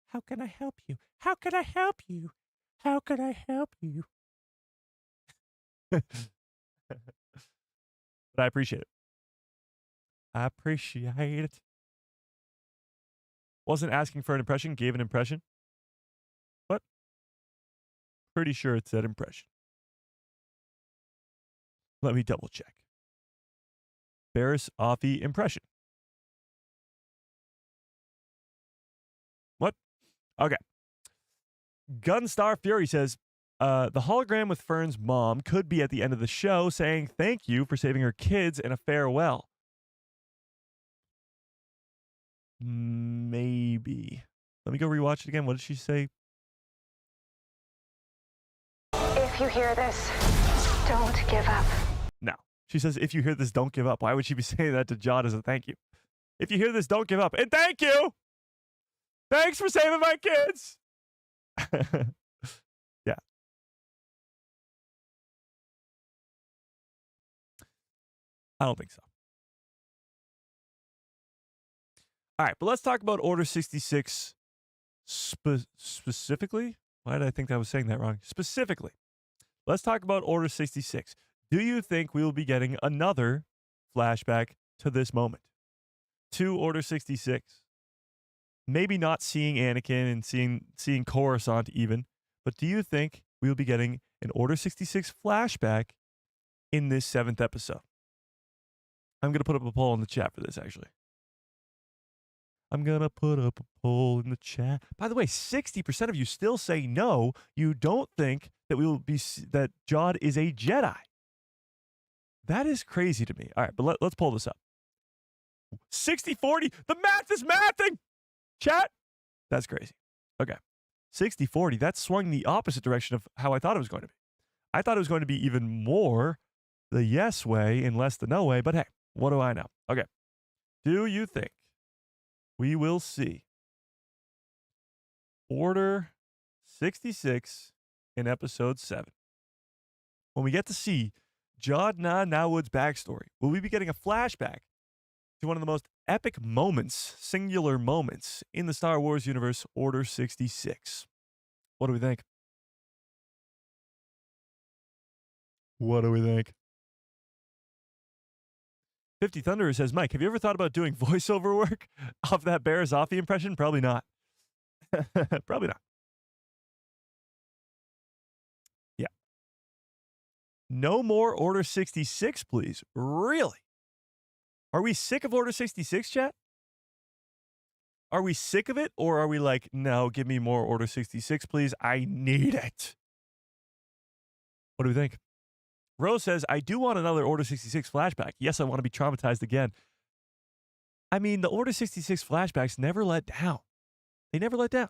How can I help you? How can I help you? How can I help you? But I appreciate it. I appreciate it. Wasn't asking for an impression, gave an impression. But pretty sure it said impression. Let me double check. Barazoffy impression. What? Okay. Gunstar Fury says, the hologram with Fern's mom could be at the end of the show saying thank you for saving her kids and a farewell. Maybe. Let me go rewatch it again. What did she say?
If you hear this, don't give up.
No. She says, if you hear this, don't give up. Why would she be saying that to Jod as a thank you? If you hear this, don't give up. And thank you. Thanks for saving my kids. Yeah. I don't think so. All right, but let's talk about Order 66 specifically. Why did I think I was saying that wrong? Specifically, let's talk about Order 66. Do you think we will be getting another flashback to this moment? To Order 66? Maybe not seeing Anakin and seeing Coruscant even, but do you think we will be getting an Order 66 flashback in this 7th episode? I'm going to put up a poll in the chat for this, actually. I'm going to put up a poll in the chat. By the way, 60% of you still say no. You don't think that that Jod is a Jedi. That is crazy to me. All right, but let's pull this up. 60-40. The math is mathing. Chat. That's crazy. Okay. 60-40. That swung the opposite direction of how I thought it was going to be. I thought it was going to be even more the yes way and less the no way, but hey, what do I know? Okay. Do you think we will see Order 66 in episode 7? When we get to see Jod Na Nawood's backstory, will we be getting a flashback to one of the most epic moments, singular moments in the Star Wars universe, Order 66? What do we think? What do we think? 50 Thunderer says, Mike, have you ever thought about doing voiceover work off that Barazothi impression? Probably not. Probably not. Yeah. No more Order 66, please. Really? Are we sick of Order 66, chat? Are we sick of it? Or are we like, no, give me more Order 66, please. I need it. What do we think? Rose says, I do want another Order 66 flashback. Yes, I want to be traumatized again. I mean, the Order 66 flashbacks never let down. They never let down.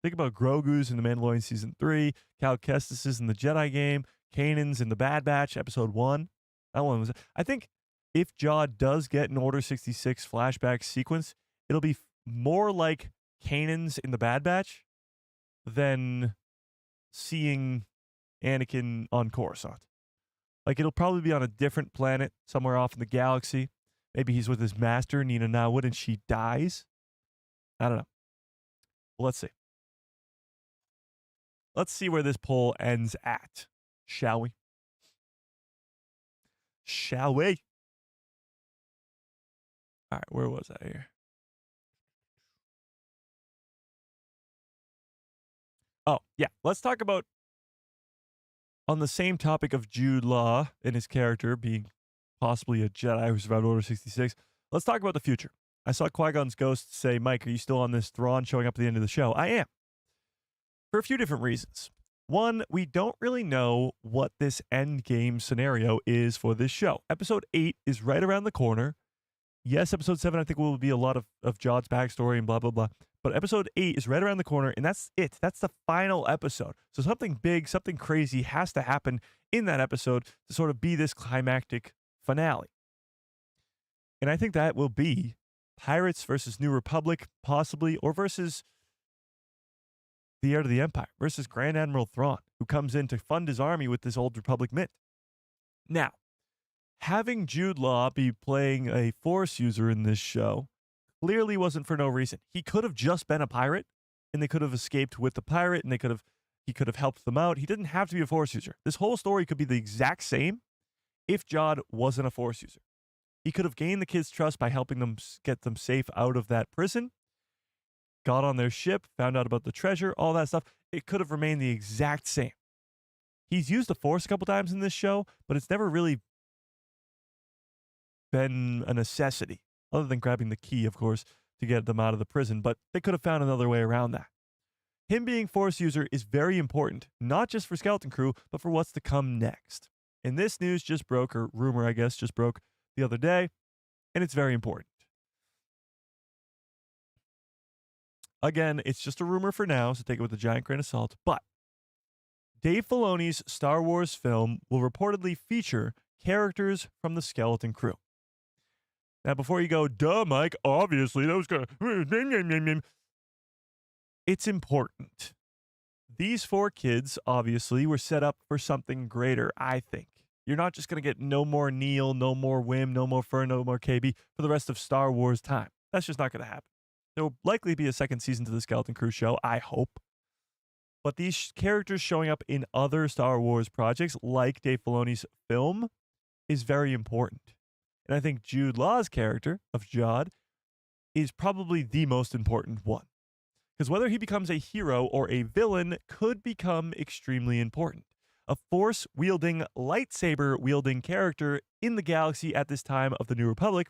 Think about Grogu's in The Mandalorian Season 3, Cal Kestis's in the Jedi game, Kanan's in the Bad Batch, Episode 1. That one was... I think if Jod does get an Order 66 flashback sequence, it'll be more like Kanan's in the Bad Batch than seeing Anakin on Coruscant. Like, it'll probably be on a different planet, somewhere off in the galaxy. Maybe he's with his master, Ninna Nawood, and she dies. I don't know. Well, let's see. Let's see where this poll ends at. Shall we? Shall we? All right, where was I here? Oh, yeah. Let's talk about, on the same topic of Jude Law and his character being possibly a Jedi who survived Order 66, let's talk about the future. I saw Qui-Gon's ghost say, Mike, are you still on this Thrawn showing up at the end of the show? I am. For a few different reasons. One, we don't really know what this end game scenario is for this show. Episode 8 is right around the corner. Yes, episode 7, I think, will be a lot of Jod's backstory and blah, blah, blah. But episode 8 is right around the corner, and that's it. That's the final episode. So something big, something crazy has to happen in that episode to sort of be this climactic finale. And I think that will be Pirates versus New Republic, possibly, or versus the heir to the Empire, versus Grand Admiral Thrawn, who comes in to fund his army with this old Republic mint. Now, having Jude Law be playing a Force user in this show clearly wasn't for no reason. He could have just been a pirate, and they could have escaped with the pirate, and he could have helped them out. He didn't have to be a Force user. This whole story could be the exact same if Jod wasn't a Force user. He could have gained the kids' trust by helping them get them safe out of that prison, got on their ship, found out about the treasure, all that stuff. It could have remained the exact same. He's used the Force a couple times in this show, but it's never really been a necessity, other than grabbing the key, of course, to get them out of the prison. But they could have found another way around that. Him being Force user is very important, not just for Skeleton Crew, but for what's to come next. And this news just broke, or rumor, I guess, just broke the other day, and it's very important. Again, it's just a rumor for now, so take it with a giant grain of salt. But Dave Filoni's Star Wars film will reportedly feature characters from the Skeleton Crew. Now, before you go, duh, Mike, obviously, those guys, it's important. These 4 kids, obviously, were set up for something greater, I think. You're not just going to get no more Neil, no more Wim, no more Fern, no more KB for the rest of Star Wars time. That's just not going to happen. There will likely be a second season to the Skeleton Crew show, I hope. But these characters showing up in other Star Wars projects, like Dave Filoni's film, is very important. And I think Jude Law's character of Jod is probably the most important one. Because whether he becomes a hero or a villain could become extremely important. A force-wielding, lightsaber-wielding character in the galaxy at this time of the New Republic,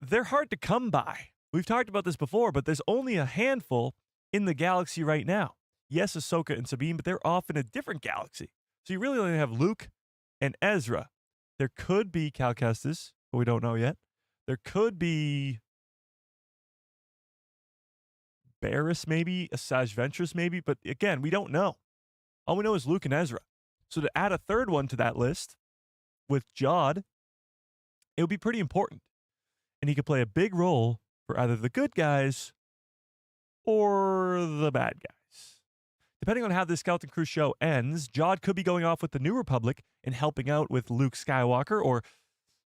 they're hard to come by. We've talked about this before, but there's only a handful in the galaxy right now. Yes, Ahsoka and Sabine, but they're off in a different galaxy. So you really only have Luke and Ezra. There could be Cal Kestis, but we don't know yet. There could be Barriss, maybe, Asajj Ventress, maybe, but again, we don't know. All we know is Luke and Ezra. So to add a third one to that list with Jod, it would be pretty important. And he could play a big role for either the good guys or the bad guys. Depending on how this Skeleton Crew show ends, Jod could be going off with the New Republic and helping out with Luke Skywalker, or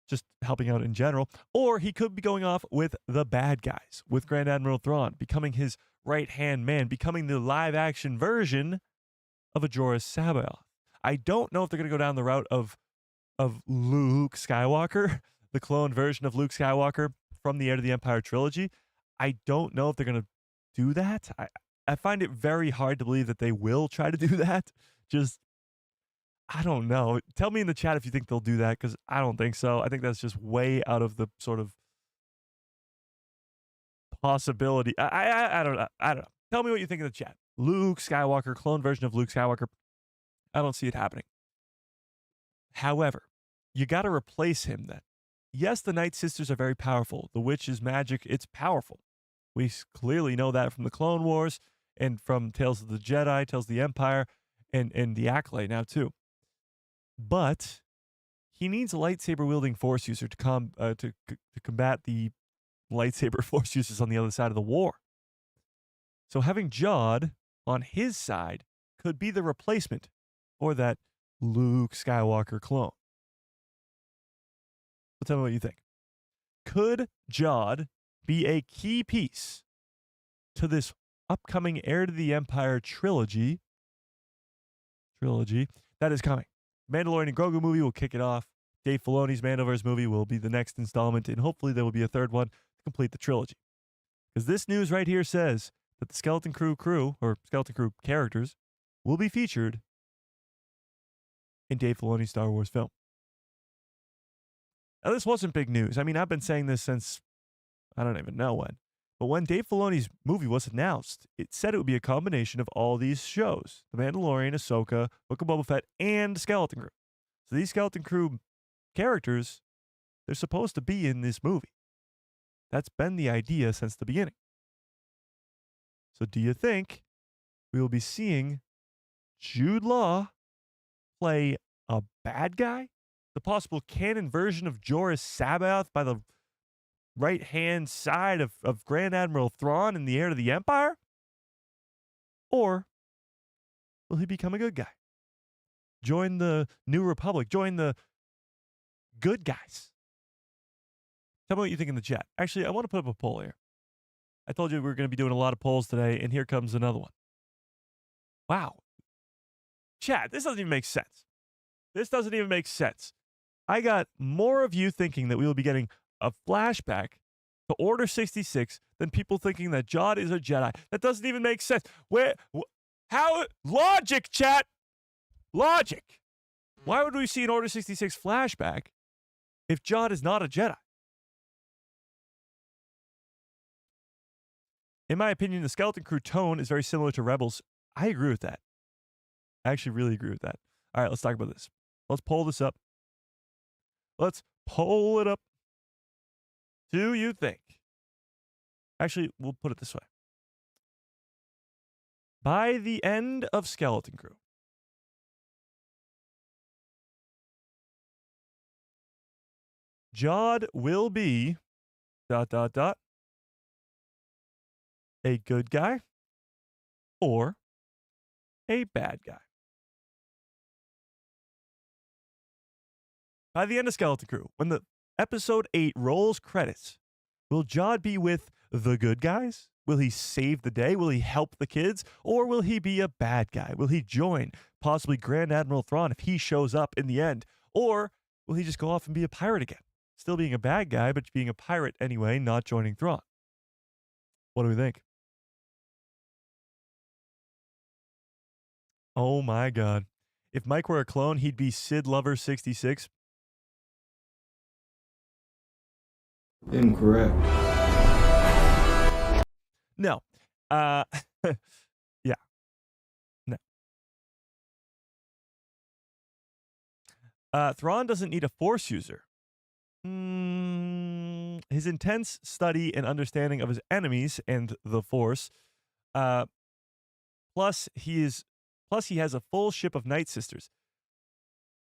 just helping out in general, or he could be going off with the bad guys, with Grand Admiral Thrawn, becoming his right-hand man, becoming the live-action version of a Jorah Sabaoth. I don't know if they're going to go down the route of Luke Skywalker, the clone version of Luke Skywalker from the Heir to the Empire trilogy. I don't know if they're going to do that. I find it very hard to believe that they will try to do that. Just, I don't know. Tell me in the chat if you think they'll do that, because I don't think so. I think that's just way out of the sort of possibility. I don't know. I don't know. Tell me what you think in the chat. Luke Skywalker, clone version of Luke Skywalker. I don't see it happening. However, you got to replace him then. Yes, the Night Sisters are very powerful. The witch is magic. It's powerful. We clearly know that from the Clone Wars and from Tales of the Jedi, Tales of the Empire, and the Acolyte now too. But he needs a lightsaber-wielding Force user to combat the lightsaber Force users on the other side of the war. So having Jod on his side could be the replacement for that Luke Skywalker clone. So tell me what you think. Could Jod be a key piece to this upcoming Heir to the Empire trilogy that is coming? Mandalorian and Grogu movie will kick it off. Dave Filoni's Mandoverse movie will be the next installment, and hopefully there will be a third one to complete the trilogy. Because this news right here says that the Skeleton Crew or Skeleton Crew characters will be featured in Dave Filoni's Star Wars film. Now, this wasn't big news. I mean, I've been saying this since I don't even know when. But when Dave Filoni's movie was announced, it said it would be a combination of all these shows: The Mandalorian, Ahsoka, Book of Boba Fett, and Skeleton Crew. So these Skeleton Crew characters, they're supposed to be in this movie. That's been the idea since the beginning. So do you think we will be seeing Jude Law play a bad guy? The possible canon version of Jorah Sabaoth by the right-hand side of Grand Admiral Thrawn in the Heir to the Empire? Or will he become a good guy? Join the New Republic. Join the good guys. Tell me what you think in the chat. Actually, I want to put up a poll here. I told you we were going to be doing a lot of polls today, and here comes another one. Wow. Chat, this doesn't even make sense. This doesn't even make sense. I got more of you thinking that we will be getting a flashback to Order 66 than people thinking that Jod is a Jedi. That doesn't even make sense. How? Logic, chat. Logic. Why would we see an Order 66 flashback if Jod is not a Jedi? In my opinion, the Skeleton Crew tone is very similar to Rebels. I agree with that. I actually really agree with that. All right, let's talk about this. Let's pull this up. Let's pull it up. Do you think? Actually, we'll put it this way. By the end of Skeleton Crew, Jod will be ... a good guy or a bad guy. By the end of Skeleton Crew, when the episode 8 rolls credits, will Jod be with the good guys? Will he save the day? Will he help the kids? Or will he be a bad guy? Will he join possibly Grand Admiral Thrawn if he shows up in the end? Or will he just go off and be a pirate again? Still being a bad guy, but being a pirate anyway, not joining Thrawn. What do we think? Oh my God. If Mike were a clone, he'd be Sid Lover 66.
Incorrect.
No. Yeah. No. Thrawn doesn't need a Force user. His intense study and understanding of his enemies and the Force, plus he has a full ship of Night Sisters.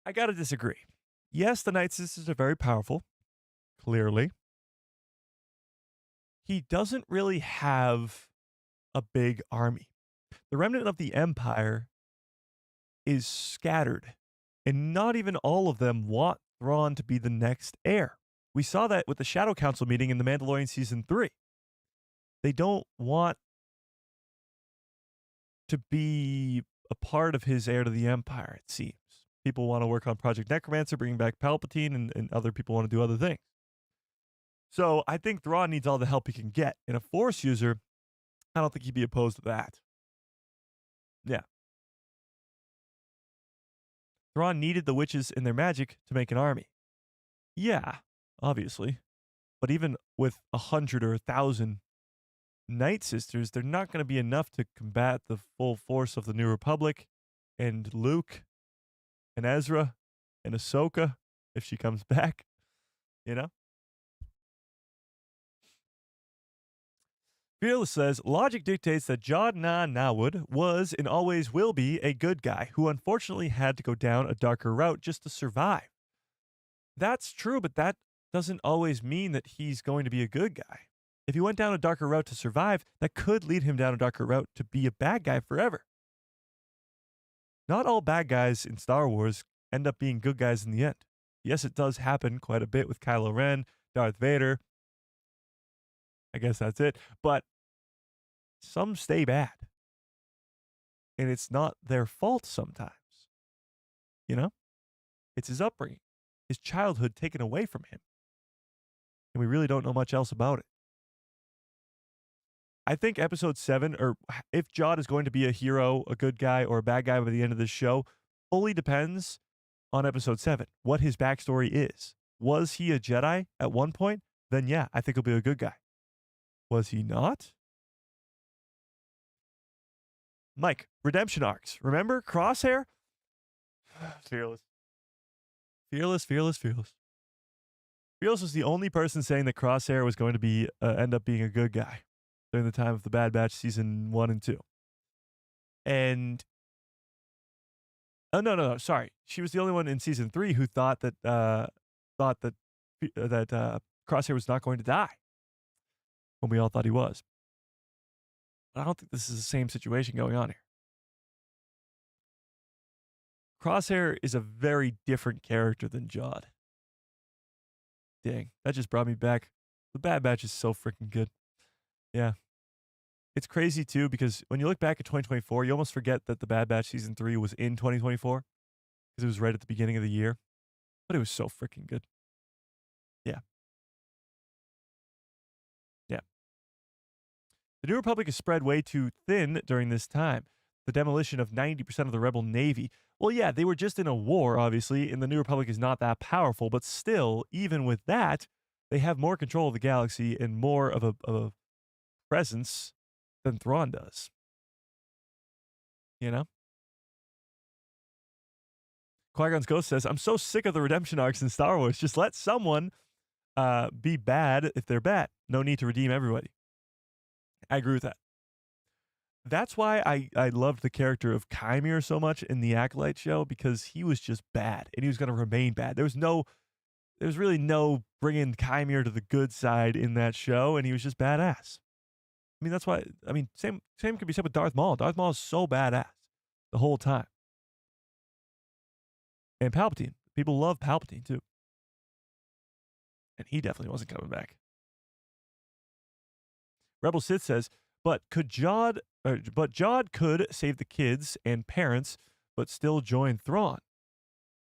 I gotta disagree. Yes, the Night Sisters are very powerful, clearly. He doesn't really have a big army. The remnant of the Empire is scattered, and not even all of them want Thrawn to be the next heir. We saw that with the Shadow Council meeting in The Mandalorian Season 3. They don't want to be a part of his heir to the Empire, it seems. People want to work on Project Necromancer, bringing back Palpatine, and other people want to do other things. So I think Thrawn needs all the help he can get. And a Force user, I don't think he'd be opposed to that. Yeah. Thrawn needed the witches and their magic to make an army. Yeah, obviously. But even with 100 or 1,000 Night Sisters, they're not going to be enough to combat the full force of the New Republic and Luke and Ezra and Ahsoka if she comes back, you know? Fearless says, logic dictates that Jod Na Nawood was and always will be a good guy who unfortunately had to go down a darker route just to survive. That's true, but that doesn't always mean that he's going to be a good guy. If he went down a darker route to survive, that could lead him down a darker route to be a bad guy forever. Not all bad guys in Star Wars end up being good guys in the end. Yes, it does happen quite a bit with Kylo Ren, Darth Vader. I guess that's it. But some stay bad. And it's not their fault sometimes. You know? It's his upbringing, his childhood taken away from him. And we really don't know much else about it. I think episode 7, or if Jod is going to be a hero, a good guy, or a bad guy by the end of this show, fully depends on episode 7, what his backstory is. Was he a Jedi at one point? Then yeah, I think he'll be a good guy. Was he not? Mike, redemption arcs. Remember Crosshair? Fearless. Fearless. Fearless was the only person saying that Crosshair was going to be end up being a good guy during the time of the Bad Batch season 1 and 2. And oh no, sorry. She was the only one in season 3 who thought that Crosshair was not going to die when we all thought he was. But I don't think this is the same situation going on here. Crosshair is a very different character than Jod. Dang, that just brought me back. The Bad Batch is so freaking good. Yeah. It's crazy too, because when you look back at 2024, you almost forget that the Bad Batch season 3 was in 2024 because it was right at the beginning of the year. But it was so freaking good. Yeah. Yeah. The New Republic is spread way too thin during this time. The demolition of 90% of the rebel navy. Well, yeah, they were just in a war, obviously, and the New Republic is not that powerful, but still, even with that, they have more control of the galaxy and more of a presence than Thrawn does. You know? Qui-Gon's Ghost says, I'm so sick of the redemption arcs in Star Wars. Just let someone be bad if they're bad. No need to redeem everybody. I agree with that. That's why I loved the character of Chimera so much in the Acolyte show, because he was just bad and he was going to remain bad. There was no there's really no bringing Chimera to the good side in that show, and he was just badass. I mean, that's why. I mean, same could be said with Darth Maul. Darth Maul is so badass the whole time, and Palpatine. People love Palpatine too, and he definitely wasn't coming back. Rebel Sith says, but Jod could save the kids and parents, but still join Thrawn.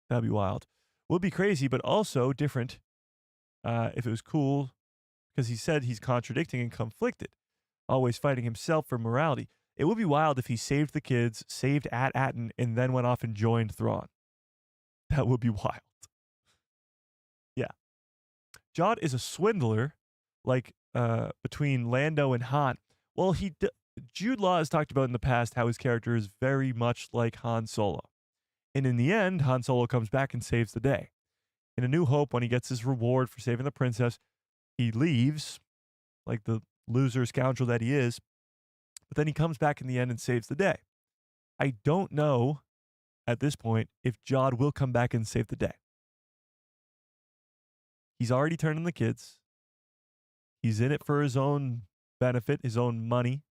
That'd be wild. Would be crazy, but also different. If it was cool, because he said he's contradicting and conflicted, always fighting himself for morality. It would be wild if he saved the kids, saved Aton, and then went off and joined Thrawn. That would be wild. Yeah. Jod is a swindler, like between Lando and Han. Well, Jude Law has talked about in the past how his character is very much like Han Solo. And in the end, Han Solo comes back and saves the day. In A New Hope, when he gets his reward for saving the princess, he leaves, like the loser scoundrel that he is, but then he comes back in the end and saves the day. I don't know at this point if Jod will come back and save the day. He's already turned on the kids. He's in it for his own benefit, his own money.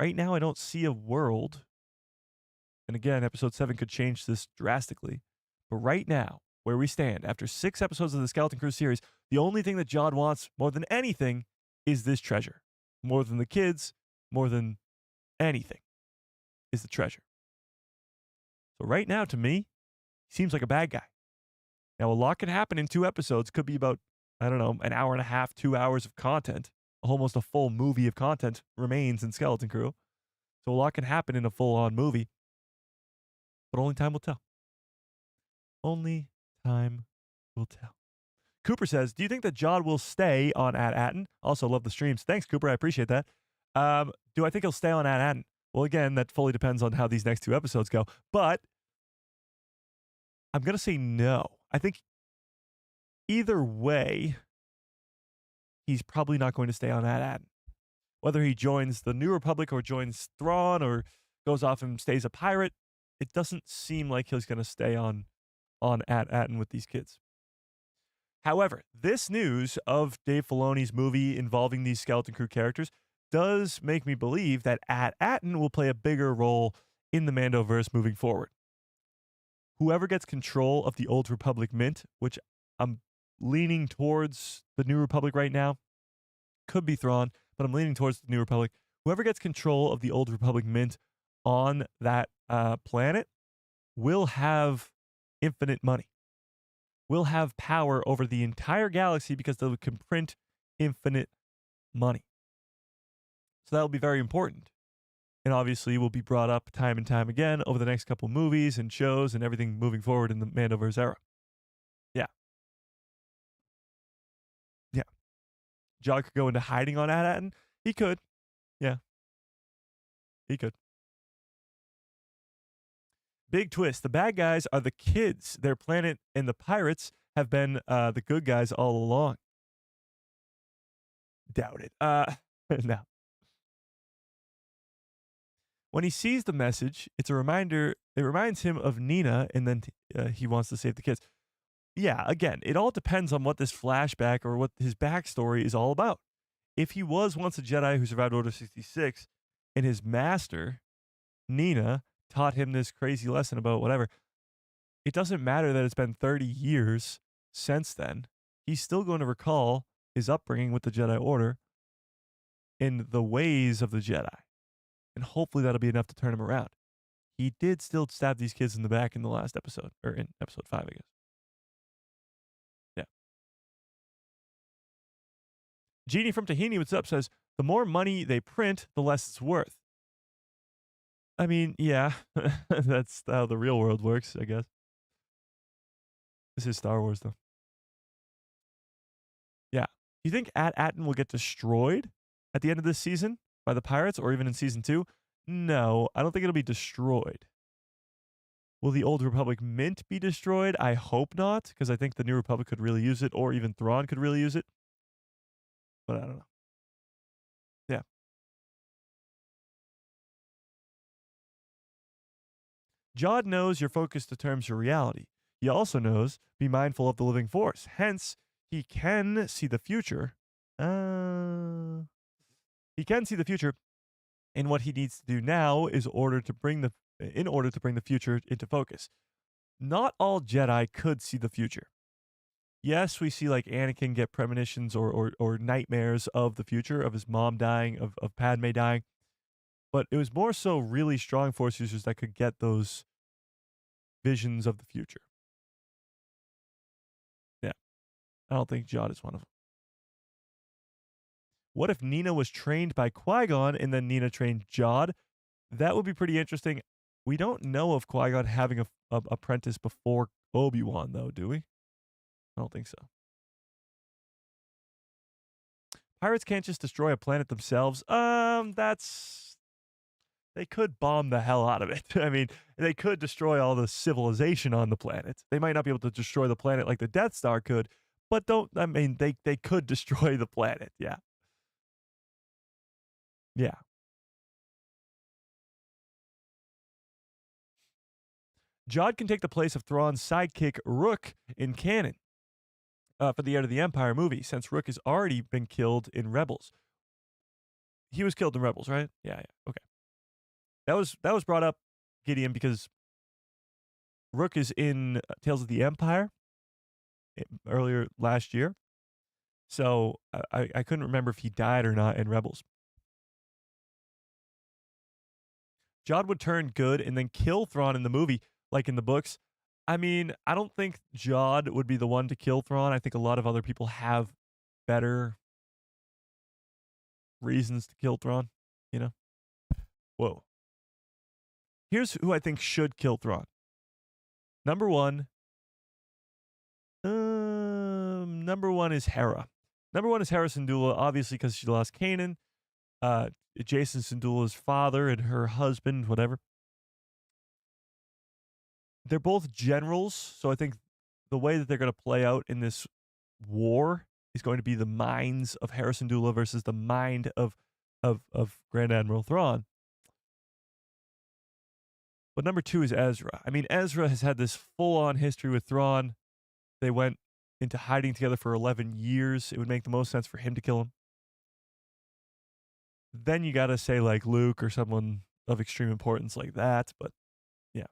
Right now, I don't see a world, and again, episode 7 could change this drastically, but right now, where we stand, after 6 episodes of the Skeleton Crew series, the only thing that Jod wants more than anything is this treasure. More than the kids, more than anything, is the treasure. So right now, to me, he seems like a bad guy. Now, a lot can happen in 2 episodes. Could be about, I don't know, an hour and a half, 2 hours of content. Almost a full movie of content remains in Skeleton Crew. So a lot can happen in a full-on movie. But only time will tell. Only time will tell. Cooper says, do you think that Jod will stay on Aton? Also love the streams. Thanks, Cooper. I appreciate that. Do I think he'll stay on Aton? Well, again, that fully depends on how these next 2 episodes go. But I'm going to say no. I think either way, he's probably not going to stay on Aton. Whether he joins the New Republic or joins Thrawn or goes off and stays a pirate, it doesn't seem like he's going to stay on Aton with these kids. However, this news of Dave Filoni's movie involving these Skeleton Crew characters does make me believe that Aton will play a bigger role in the Mandoverse moving forward. Whoever gets control of the Old Republic Mint, which I'm leaning towards the New Republic right now, could be Thrawn, but I'm leaning towards the New Republic. Whoever gets control of the Old Republic Mint on that planet will have infinite money. Will have power over the entire galaxy because they can print infinite money. So that will be very important. And obviously will be brought up time and time again over the next couple movies and shows and everything moving forward in the Mandoverse era. Yeah. Yeah. Jod could go into hiding on Aton. He could. Yeah. He could. Big twist. The bad guys are the kids. Their planet and the pirates have been the good guys all along. Doubt it. No. When he sees the message, it's a reminder. It reminds him of Ninna, and then he wants to save the kids. Yeah, again, it all depends on what this flashback or what his backstory is all about. If he was once a Jedi who survived Order 66, and his master, Ninna, taught him this crazy lesson about whatever, it doesn't matter that it's been 30 years since then. He's still going to recall his upbringing with the Jedi Order in the ways of the Jedi. And hopefully that'll be enough to turn him around. He did still stab these kids in the back in the last episode, or in episode 5, I guess. Yeah. Jeannie from Tahini, what's up, says, the more money they print, the less it's worth. I mean, yeah, that's how the real world works, I guess. This is Star Wars, though. Yeah. Do you think Aton will get destroyed at the end of this season by the pirates or even in season 2? No, I don't think it'll be destroyed. Will the Old Republic Mint be destroyed? I hope not, because I think the New Republic could really use it, or even Thrawn could really use it. But I don't know. Yeah. Jod knows your focus determines your reality. He also knows, be mindful of the living force. Hence, he can see the future. He can see the future, and what he needs to do now is in order to bring the future into focus. Not all Jedi could see the future. Yes, we see like Anakin get premonitions or nightmares of the future, of his mom dying, of Padme dying. But it was more so really strong Force users that could get those visions of the future. Yeah. I don't think Jod is one of them. What if Ninna was trained by Qui-Gon and then Ninna trained Jod? That would be pretty interesting. We don't know of Qui-Gon having a apprentice before Obi-Wan, though, do we? I don't think so. Pirates can't just destroy a planet themselves. They could bomb the hell out of it. I mean, they could destroy all the civilization on the planet. They might not be able to destroy the planet like the Death Star could, but they could destroy the planet. Yeah. Yeah. Jod can take the place of Thrawn's sidekick Rook in canon for the Heir to the Empire movie, since Rook has already been killed in Rebels. He was killed in Rebels, right? Yeah. Okay. That was brought up, Gideon, because Rook is in Tales of the Empire earlier last year. So I couldn't remember if he died or not in Rebels. Jod would turn good and then kill Thrawn in the movie, like in the books. I mean, I don't think Jod would be the one to kill Thrawn. I think a lot of other people have better reasons to kill Thrawn, you know? Whoa. Here's who I think should kill Thrawn. Number one is Hera. Number one is Hera Syndulla, obviously because she lost Kanan. Jason Syndulla's father and her husband, whatever. They're both generals, so I think the way that they're going to play out in this war is going to be the minds of Hera Syndulla versus the mind of Grand Admiral Thrawn. But number two is Ezra. I mean, Ezra has had this full-on history with Thrawn. They went into hiding together for 11 years. It would make the most sense for him to kill him. Then you got to say like Luke or someone of extreme importance like that, but yeah.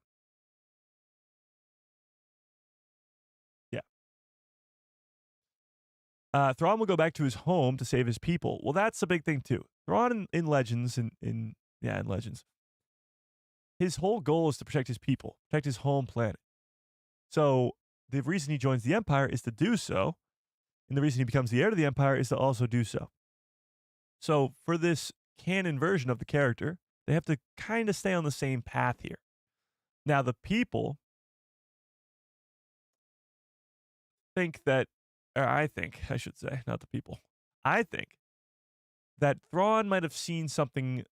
Yeah. Thrawn will go back to his home to save his people. Well, that's a big thing too. Thrawn in Legends, in Legends, his whole goal is to protect his people, protect his home planet. So the reason he joins the Empire is to do so, and the reason he becomes the heir to the Empire is to also do so. So for this canon version of the character, they have to kind of stay on the same path here. Now, the people think that, or I think, I should say, not the people. I think that Thrawn might have seen something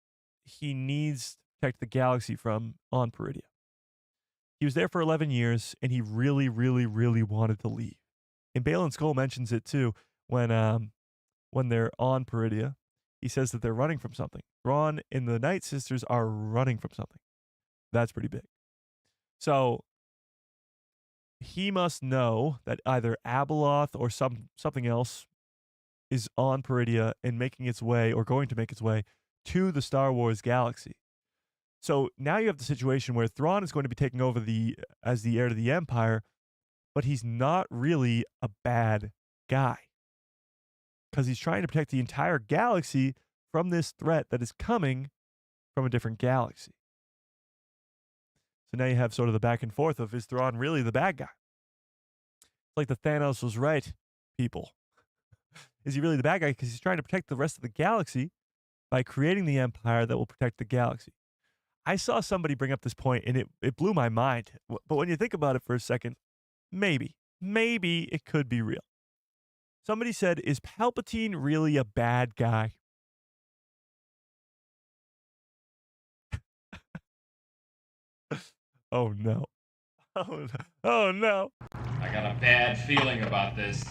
he needs to protect the galaxy from on Peridia. He was there for 11 years, and he really, really, really wanted to leave. And Balin Skull mentions it too when they're on Peridia. He says that they're running from something. Thrawn and the Night Sisters are running from something. That's pretty big. So he must know that either Abeloth or something else is on Peridia and making its way, or going to make its way, to the Star Wars galaxy. So now you have the situation where Thrawn is going to be taking over as the heir to the Empire, but he's not really a bad guy, because he's trying to protect the entire galaxy from this threat that is coming from a different galaxy. So now you have sort of the back and forth of, is Thrawn really the bad guy? It's like the Thanos was right, people. Is he really the bad guy? Because he's trying to protect the rest of the galaxy by creating the Empire that will protect the galaxy. I saw somebody bring up this point, and it blew my mind. But when you think about it for a second, maybe it could be real. Somebody said, is Palpatine really a bad guy? Oh, no. Oh, no. Oh, no.
I got a bad feeling about this.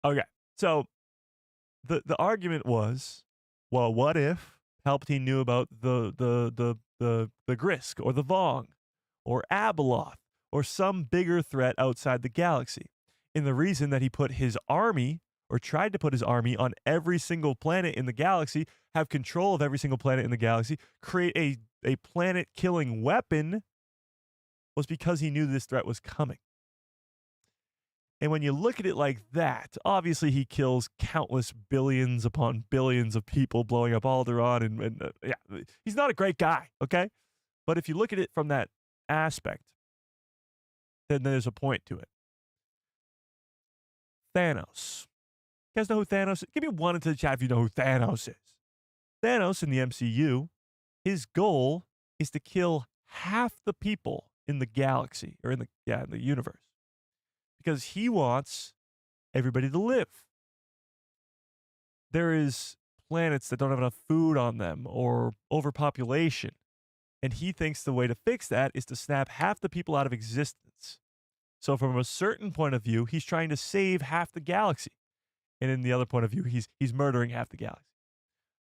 Okay. So the argument was, well, what if Palpatine knew about the Grisk or the Vong or Abeloth or some bigger threat outside the galaxy. And the reason that he put his army, or tried to put his army, on every single planet in the galaxy, have control of every single planet in the galaxy, create a planet-killing weapon, was because he knew this threat was coming. And when you look at it like that, obviously he kills countless billions upon billions of people, blowing up Alderaan, yeah, he's not a great guy, okay? But if you look at it from that aspect, then there's a point to it. Thanos. You guys know who Thanos is? Give me one into the chat if you know who Thanos is. Thanos in the MCU, his goal is to kill half the people in the galaxy, or in the universe, because he wants everybody to live. There is planets that don't have enough food on them, or overpopulation, and he thinks the way to fix that is to snap half the people out of existence. So from a certain point of view, he's trying to save half the galaxy, and in the other point of view, he's murdering half the galaxy.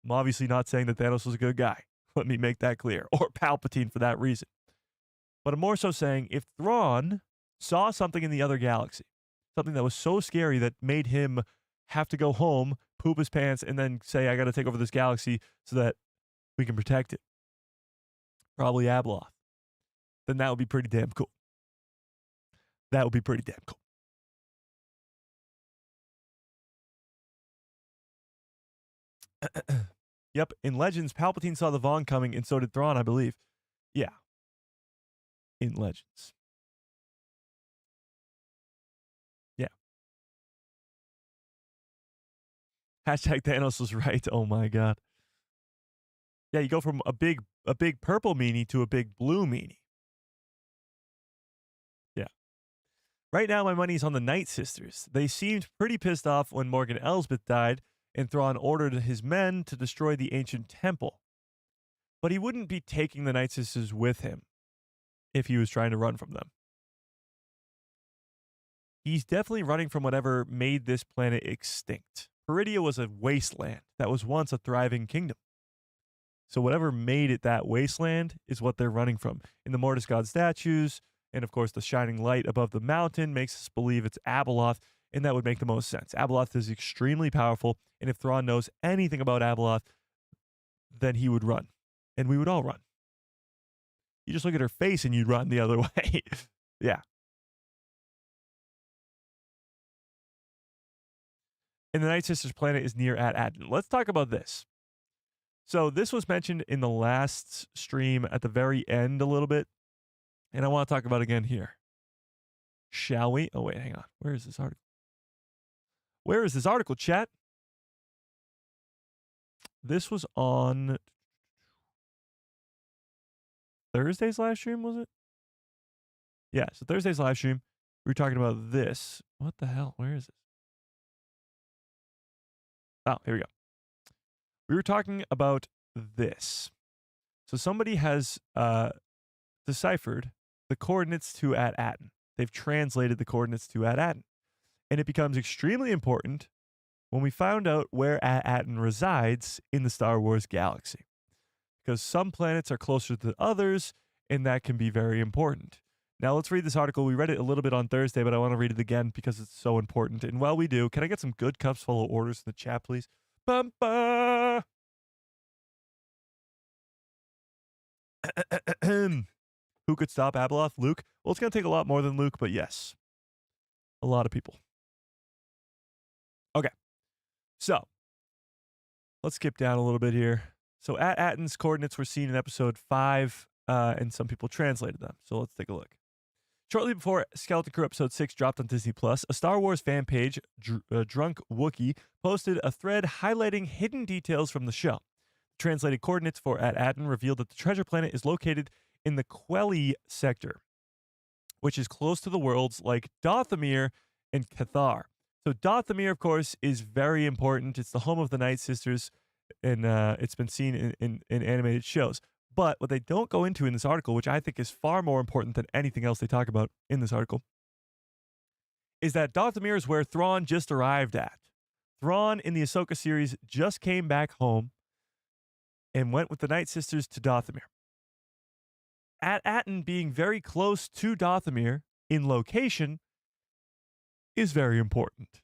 I'm obviously not saying that Thanos was a good guy. Let me make that clear. Or Palpatine for that reason. But I'm more so saying, if Thrawn saw something in the other galaxy, something that was so scary that made him have to go home, poop his pants, and then say, I got to take over this galaxy so that we can protect it, probably Abeloth, then that would be pretty damn cool. That would be pretty damn cool. Yep, in Legends, Palpatine saw the Vaughn coming, and so did Thrawn, I believe. Yeah. In Legends. Yeah. Hashtag Thanos was right. Oh my god. Yeah, you go from a big purple meanie to a big blue meanie. Yeah. Right now, my money's on the Night Sisters. They seemed pretty pissed off when Morgan Elsbeth died, and Thrawn ordered his men to destroy the ancient temple. But he wouldn't be taking the Night Sisters with him if he was trying to run from them. He's definitely running from whatever made this planet extinct. Peridia was a wasteland that was once a thriving kingdom. So whatever made it that wasteland is what they're running from. In the Mortis God statues, and of course the shining light above the mountain makes us believe it's Abeloth, and that would make the most sense. Abeloth is extremely powerful, and if Thrawn knows anything about Abeloth, then he would run, and we would all run. You just look at her face and you'd run the other way. Yeah. And the Night Sisters planet is near Aton. Let's talk about this. So this was mentioned in the last stream at the very end a little bit, and I want to talk about it again here. Shall we? Oh, wait, hang on. Where is this article? Where is this article, chat? This was on Thursday's live stream, was it? Yeah, so Thursday's live stream, we were talking about this. What the hell? Where is it? Oh, here we go. We were talking about this. So somebody has deciphered the coordinates to Aton. They've translated the coordinates to Aton. And it becomes extremely important when we found out where Aton resides in the Star Wars galaxy. Because some planets are closer to others, and that can be very important. Now let's read this article. We read it a little bit on Thursday, but I want to read it again because it's so important. And while we do, can I get some good cups full of orders in the chat, please? Bum-ba! Who could stop Abeloth? Luke? Well, it's going to take a lot more than Luke, but yes. A lot of people. Okay. So, let's skip down a little bit here. So, Aton's coordinates were seen in episode 5, and some people translated them. So, let's take a look. Shortly before Skeleton Crew episode 6 dropped on Disney+, a Star Wars fan page, Drunk Wookiee, posted a thread highlighting hidden details from the show. Translated coordinates for Aton revealed that the treasure planet is located in the Quelly sector, which is close to the worlds like Dathomir and Cathar. So Dathomir, of course, is very important. It's the home of the Night Sisters, and it's been seen in animated shows. But what they don't go into in this article, which I think is far more important than anything else they talk about in this article, is that Dathomir is where Thrawn just arrived at. Thrawn in the Ahsoka series just came back home and went with the Night Sisters to Dathomir. Aton being very close to Dathomir in location is very important.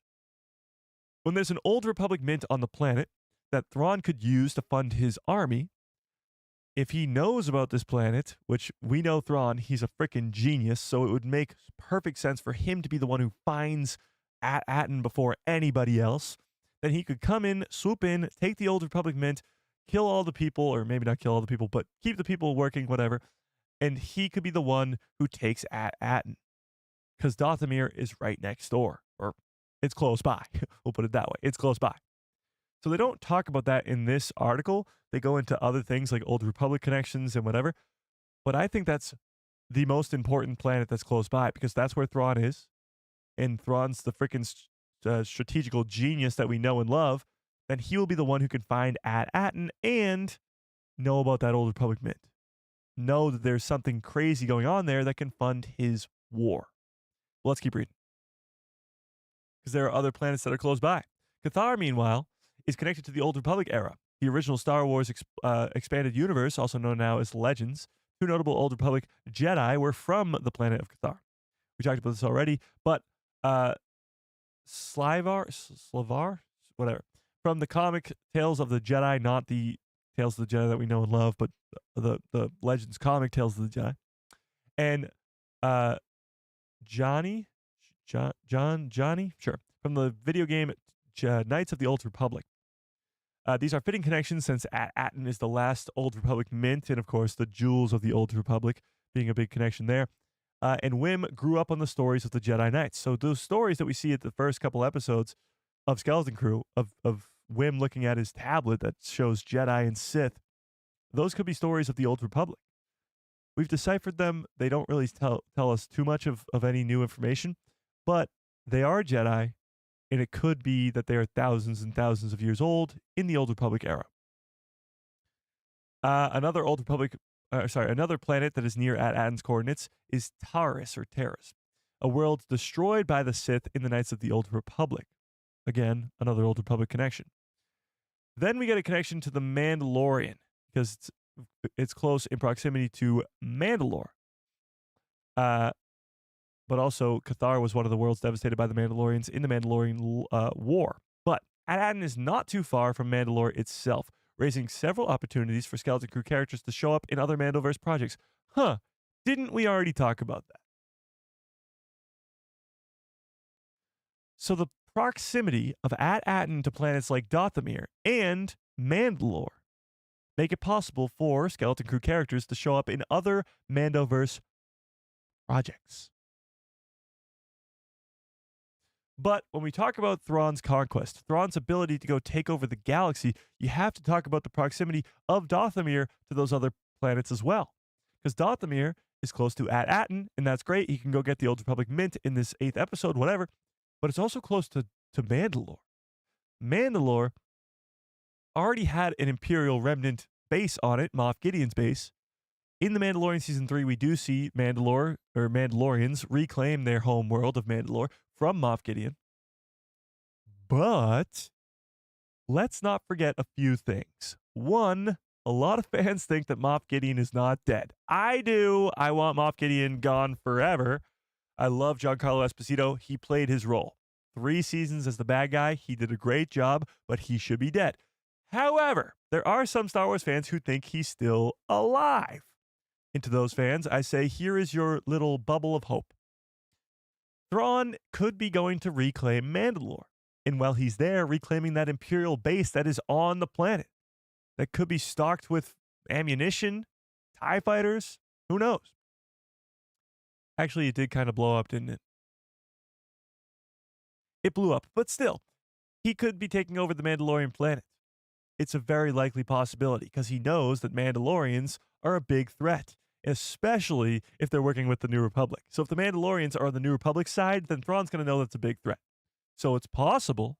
When there's an Old Republic mint on the planet that Thrawn could use to fund his army, if he knows about this planet, which we know Thrawn, he's a freaking genius, so it would make perfect sense for him to be the one who finds Aton before anybody else, then he could come in, swoop in, take the Old Republic mint, kill all the people, or maybe not kill all the people, but keep the people working, whatever, and he could be the one who takes Aton. Because Dathomir is right next door, or it's close by. We'll put it that way. It's close by. So they don't talk about that in this article. They go into other things like Old Republic connections and whatever. But I think that's the most important planet that's close by because that's where Thrawn is. And Thrawn's the freaking strategical genius that we know and love. Then he will be the one who can find Aton and know about that Old Republic mint. Know that there's something crazy going on there that can fund his war. Well, let's keep reading. Because there are other planets that are close by. Cathar, meanwhile, is connected to the Old Republic era, the original Star Wars expanded universe, also known now as Legends. Two notable Old Republic Jedi were from the planet of Cathar. We talked about this already, but Slavar, whatever, from the comic Tales of the Jedi, not the Tales of the Jedi that we know and love, but the Legends comic Tales of the Jedi, and Johnny, sure, from the video game Knights of the Old Republic. These are fitting connections since Aton is the last Old Republic mint, and of course the jewels of the Old Republic being a big connection there. And Wim grew up on the stories of the Jedi Knights. So those stories that we see at the first couple episodes of Skeleton Crew, of Wim looking at his tablet that shows Jedi and Sith, those could be stories of the Old Republic. We've deciphered them. They don't really tell us too much of any new information, but they are Jedi, and it could be that they are thousands and thousands of years old in the Old Republic era. Another planet that is near Aton's coordinates is Taris, or Taris, a world destroyed by the Sith in the Knights of the Old Republic. Again, another Old Republic connection. Then we get a connection to the Mandalorian, because it's close in proximity to Mandalore. But also, Cathar was one of the worlds devastated by the Mandalorians in the Mandalorian War. But Aton is not too far from Mandalore itself, raising several opportunities for Skeleton Crew characters to show up in other Mandoverse projects. Huh, didn't we already talk about that? So the proximity of Aton to planets like Dathomir and Mandalore make it possible for Skeleton Crew characters to show up in other Mandoverse projects. But when we talk about Thrawn's conquest, Thrawn's ability to go take over the galaxy, you have to talk about the proximity of Dathomir to those other planets as well. Because Dathomir is close to Aton, and that's great. He can go get the Old Republic mint in this 8th episode, whatever. But it's also close to Mandalore. Mandalore already had an Imperial Remnant base on it, Moff Gideon's base. In The Mandalorian Season 3, we do see Mandalorians reclaim their home world of Mandalore from Moff Gideon. But let's not forget a few things. One, a lot of fans think that Moff Gideon is not dead. I do. I want Moff Gideon gone forever. I love Giancarlo Esposito. He played his role. 3 seasons as the bad guy. He did a great job, but he should be dead. However, there are some Star Wars fans who think he's still alive. And to those fans, I say, here is your little bubble of hope. Thrawn could be going to reclaim Mandalore. And while he's there, reclaiming that Imperial base that is on the planet, that could be stocked with ammunition, TIE fighters, who knows? Actually, it did kind of blow up, didn't it? It blew up, but still, he could be taking over the Mandalorian planet. It's a very likely possibility because he knows that Mandalorians are a big threat, especially if they're working with the New Republic. So if the Mandalorians are on the New Republic side, then Thrawn's going to know that's a big threat. So it's possible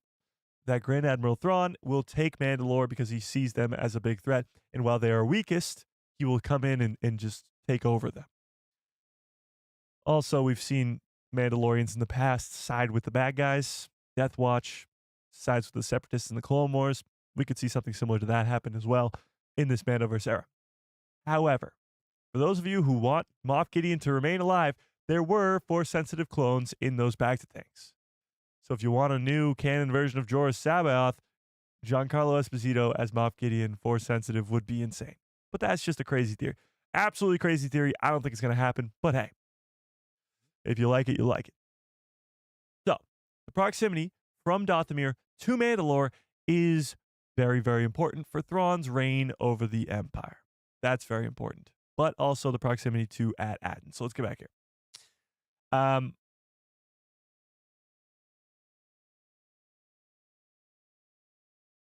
that Grand Admiral Thrawn will take Mandalore because he sees them as a big threat. And while they are weakest, he will come in and just take over them. Also, we've seen Mandalorians in the past side with the bad guys. Death Watch sides with the Separatists in the Clone Wars. We could see something similar to that happen as well in this Mandoverse era. However, For those of you who want Moff Gideon to remain alive, there were Force-sensitive clones in those bags of things. So if you want a new canon version of Jorah Sabaoth, Giancarlo Esposito as Moff Gideon, Force-sensitive, would be insane. But that's just a crazy theory. Absolutely crazy theory. I don't think it's going to happen. But hey, if you like it, you like it. So the proximity from Dathomir to Mandalore is very, very important for Thrawn's reign over the Empire. That's very important. But also the proximity to Aton. So let's get back here.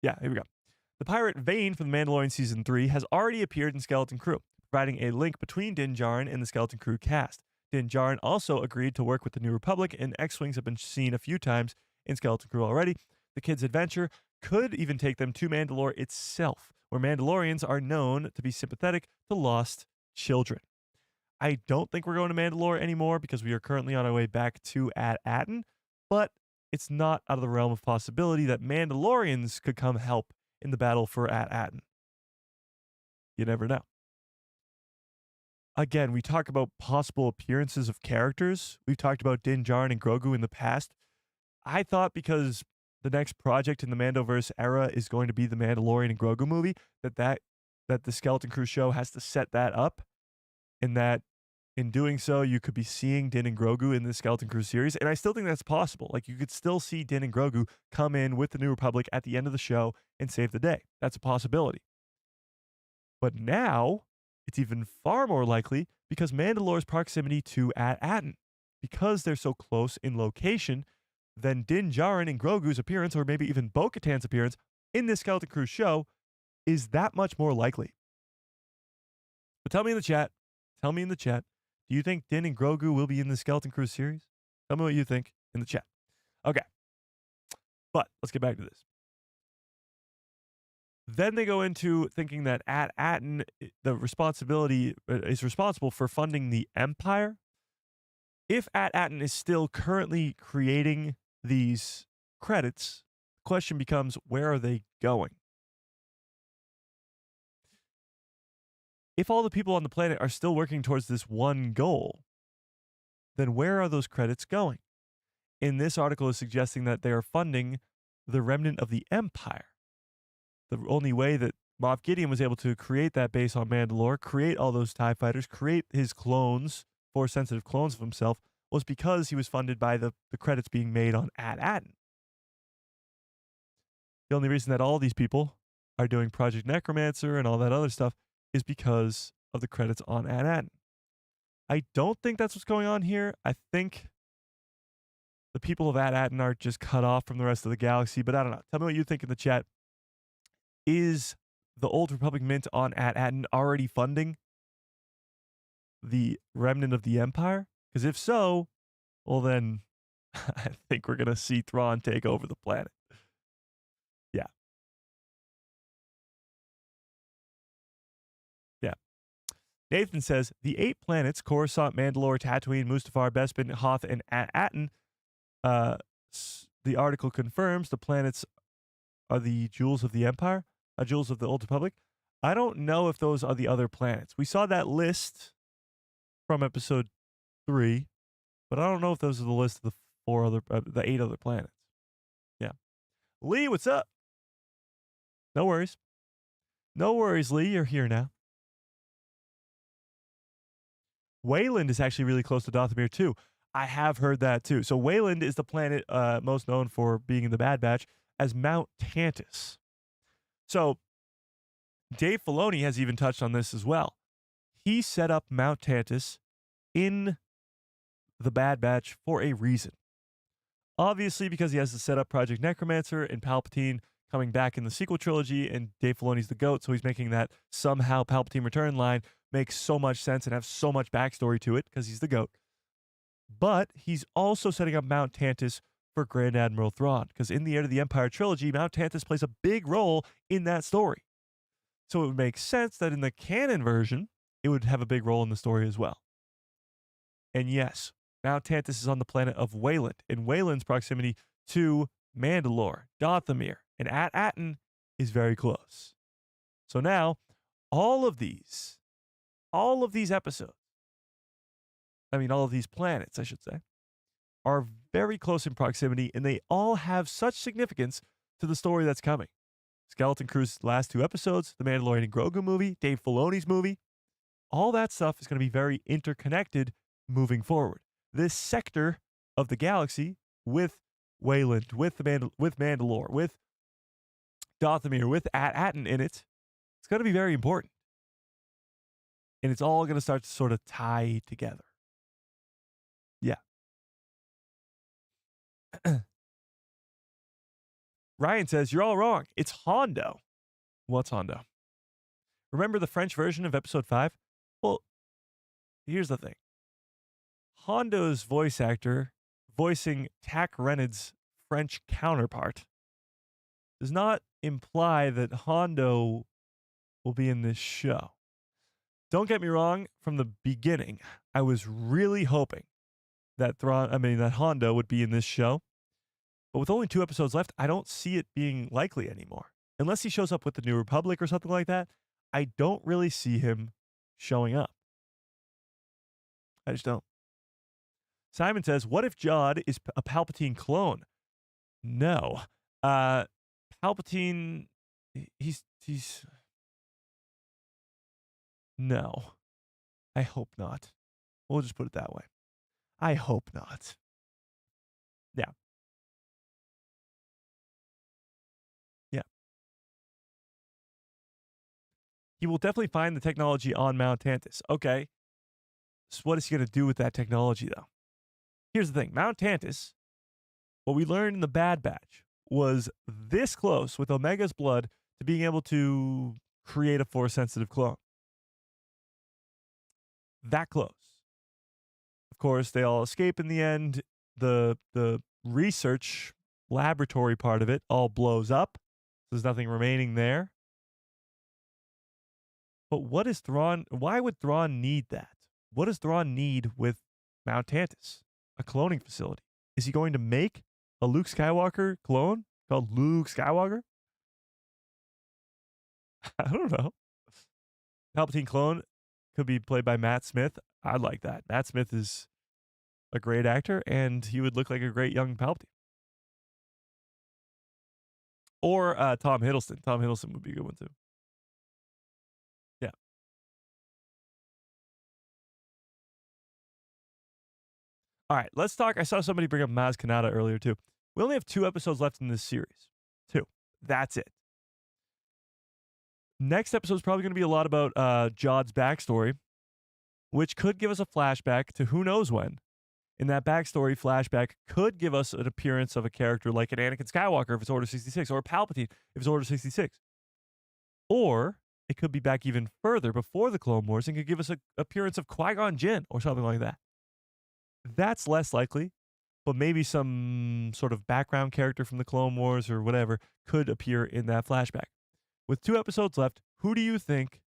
Yeah, here we go. The pirate Vane from The Mandalorian Season 3 has already appeared in Skeleton Crew, providing a link between Din Djarin and the Skeleton Crew cast. Din Djarin also agreed to work with the New Republic, and X-Wings have been seen a few times in Skeleton Crew already. The kids' adventure could even take them to Mandalore itself, where Mandalorians are known to be sympathetic to lost children. I don't think we're going to Mandalore anymore because we are currently on our way back to Aton, but it's not out of the realm of possibility that Mandalorians could come help in the battle for Aton. You never know. Again, we talk about possible appearances of characters. We've talked about Din Djarin and Grogu in the past. I thought because the next project in the Mandoverse era is going to be the Mandalorian and Grogu movie, that the Skeleton Crew show has to set that up, and that in doing so, you could be seeing Din and Grogu in the Skeleton Crew series. And I still think that's possible. Like, you could still see Din and Grogu come in with the New Republic at the end of the show and save the day. That's a possibility. But now, it's even far more likely because Mandalore's proximity to Aton. Because they're so close in location, then Din Djarin and Grogu's appearance, or maybe even Bo-Katan's appearance in this Skeleton Crew show, is that much more likely. But tell me in the chat, do you think Din and Grogu will be in the Skeleton Crew series? Tell me what you think in the chat. Okay. But let's get back to this. Then they go into thinking that Aton, the responsibility is responsible for funding the Empire. If Aton is still currently creating these credits, the question becomes, where are they going? If all the people on the planet are still working towards this one goal, then where are those credits going? In this article is suggesting that they are funding the remnant of the Empire. The only way that Moff Gideon was able to create that base on Mandalore, create all those TIE fighters, create his clones, Force-sensitive clones of himself, was because he was funded by the credits being made on Aton. The only reason that all these people are doing Project Necromancer and all that other stuff is because of the credits on Aton. I don't think that's what's going on here. I think the people of Aton are just cut off from the rest of the galaxy, but I don't know. Tell me what you think in the chat. Is the Old Republic Mint on Aton already funding the remnant of the Empire? Because if so, well then, I think we're going to see Thrawn take over the planet. Yeah. Yeah. Nathan says, the 8 planets, Coruscant, Mandalore, Tatooine, Mustafar, Bespin, Hoth, and Aton, the article confirms the planets are the jewels of the Empire, jewels of the Old Republic. I don't know if those are the other planets. We saw that list from episode 3, but I don't know if those are the list of the 8 other planets. Yeah. Lee, what's up? No worries. No worries, Lee. You're here now. Wayland is actually really close to Dathomir too. I have heard that too. So Wayland is the planet most known for being in the Bad Batch as Mount Tantus. So Dave Filoni has even touched on this as well. He set up Mount Tantus in the Bad Batch for a reason. Obviously, because he has to set up Project Necromancer and Palpatine coming back in the sequel trilogy, and Dave Filoni's the GOAT, so he's making that somehow Palpatine return line makes so much sense and have so much backstory to it because he's the GOAT. But he's also setting up Mount Tantus for Grand Admiral Thrawn, because in the Heir to the Empire trilogy, Mount Tantus plays a big role in that story. So it would make sense that in the canon version, it would have a big role in the story as well. And yes, Mount Tantus is on the planet of Wayland, and Wayland's proximity to Mandalore, Dathomir, and Aton is very close. So now, all of these all of these episodes, all of these planets, I should say, are very close in proximity, and they all have such significance to the story that's coming. Skeleton Crew's last 2 episodes, the Mandalorian and Grogu movie, Dave Filoni's movie, all that stuff is going to be very interconnected moving forward. This sector of the galaxy with Wayland, with Mandalore, with Dathomir, with Aton in it, it's going to be very important. And it's all going to start to sort of tie together. Yeah. Ryan says, you're all wrong. It's Hondo. What's Hondo? Remember the French version of episode 5? Well, here's the thing. Hondo's voice actor voicing Tack Renard's French counterpart does not imply that Hondo will be in this show. Don't get me wrong, from the beginning, I was really hoping that Hondo would be in this show. But with only 2 episodes left, I don't see it being likely anymore. Unless he shows up with the New Republic or something like that, I don't really see him showing up. I just don't. Simon says, what if Jod is a Palpatine clone? No. Palpatine, he's... No. I hope not. We'll just put it that way. I hope not. Yeah. Yeah. He will definitely find the technology on Mount Tantus. Okay. So what is he going to do with that technology, though? Here's the thing. Mount Tantus, what we learned in the Bad Batch, was this close with Omega's blood to being able to create a Force-sensitive clone. That close. Of course, they all escape in the end. The research laboratory part of it all blows up. There's nothing remaining there. But what is Thrawn? Why would Thrawn need that? What does Thrawn need with Mount Tantus? A cloning facility. Is he going to make a Luke Skywalker clone called Luke Skywalker? I don't know. Palpatine clone could be played by Matt Smith. I'd like that. Matt Smith is a great actor, and he would look like a great young Palpatine. Or Tom Hiddleston. Tom Hiddleston would be a good one, too. Yeah. All right, let's talk. I saw somebody bring up Maz Kanata earlier, too. We only have 2 episodes left in this series. 2. That's it. Next episode is probably going to be a lot about Jod's backstory, which could give us a flashback to who knows when. In that backstory, flashback could give us an appearance of a character like an Anakin Skywalker if it's Order 66, or Palpatine if it's Order 66. Or it could be back even further before the Clone Wars and could give us an appearance of Qui-Gon Jinn or something like that. That's less likely, but maybe some sort of background character from the Clone Wars or whatever could appear in that flashback. With 2 episodes left, who do you think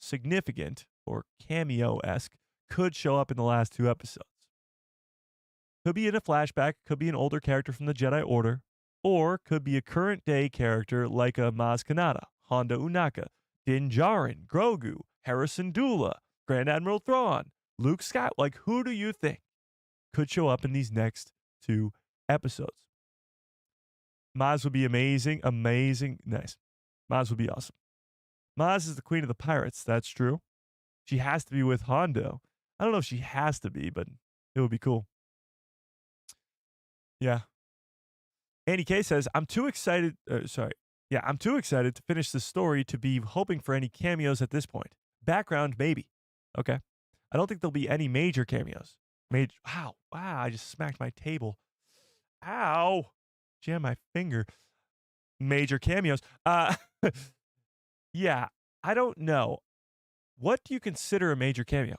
significant or cameo-esque could show up in the last 2 episodes? Could be in a flashback, could be an older character from the Jedi Order, or could be a current day character like a Maz Kanata, Honda Unaka, Din Djarin, Grogu, Harrison Dula, Grand Admiral Thrawn, Luke Scott. Like, who do you think could show up in these next 2 episodes? Maz would be amazing. Nice. Maz would be awesome. Maz is the queen of the pirates. That's true. She has to be with Hondo. I don't know if she has to be, but it would be cool. Yeah. Andy K says, I'm too excited. I'm too excited to finish the story to be hoping for any cameos at this point. Background, maybe. Okay. I don't think there'll be any major cameos. Wow. I just smacked my table. Ow. Jammed my finger. Major cameos. Yeah. I don't know. What do you consider a major cameo?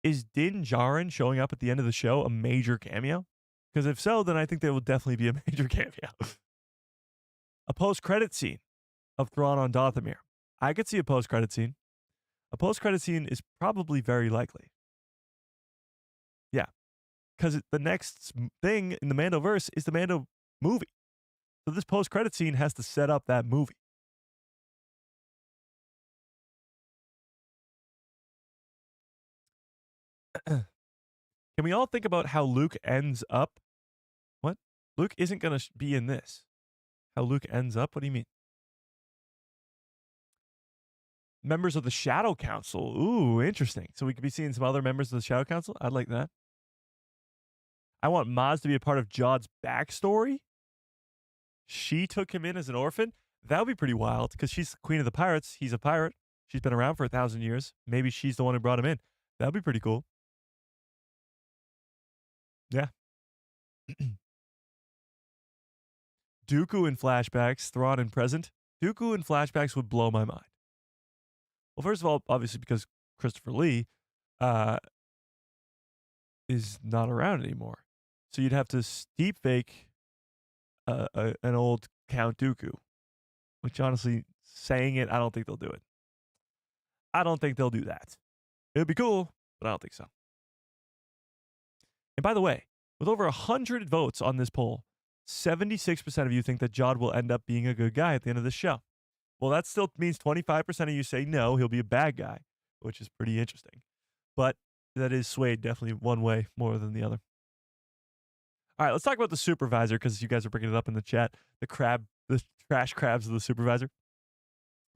Is Din Djarin showing up at the end of the show a major cameo? Because if so, then I think there will definitely be a major cameo. A post-credit scene of Thrawn on Dathomir. I could see a post-credit scene. A post-credit scene is probably very likely. Yeah. Because the next thing in the Mandoverse is the Mando movie. So this post-credit scene has to set up that movie. Can we all think about how Luke ends up? What? Luke isn't going to be in this. How Luke ends up? What do you mean? Members of the Shadow Council. Ooh, interesting. So we could be seeing some other members of the Shadow Council. I'd like that. I want Maz to be a part of Jod's backstory. She took him in as an orphan. That would be pretty wild because she's queen of the pirates. He's a pirate. She's been around for 1,000 years. Maybe she's the one who brought him in. That would be pretty cool. Yeah. Dooku in flashbacks, Thrawn in present. Dooku in flashbacks would blow my mind. Well, first of all, obviously because Christopher Lee is not around anymore. So you'd have to deep fake an old Count Dooku, which honestly, saying it, I don't think they'll do it. I don't think they'll do that. It would be cool, but I don't think so. And by the way, with over 100 votes on this poll, 76% of you think that Jod will end up being a good guy at the end of this show. Well, that still means 25% of you say no, he'll be a bad guy, which is pretty interesting. But that is swayed definitely one way more than the other. All right, let's talk about the Supervisor because you guys are bringing it up in the chat. The trash crabs of the Supervisor.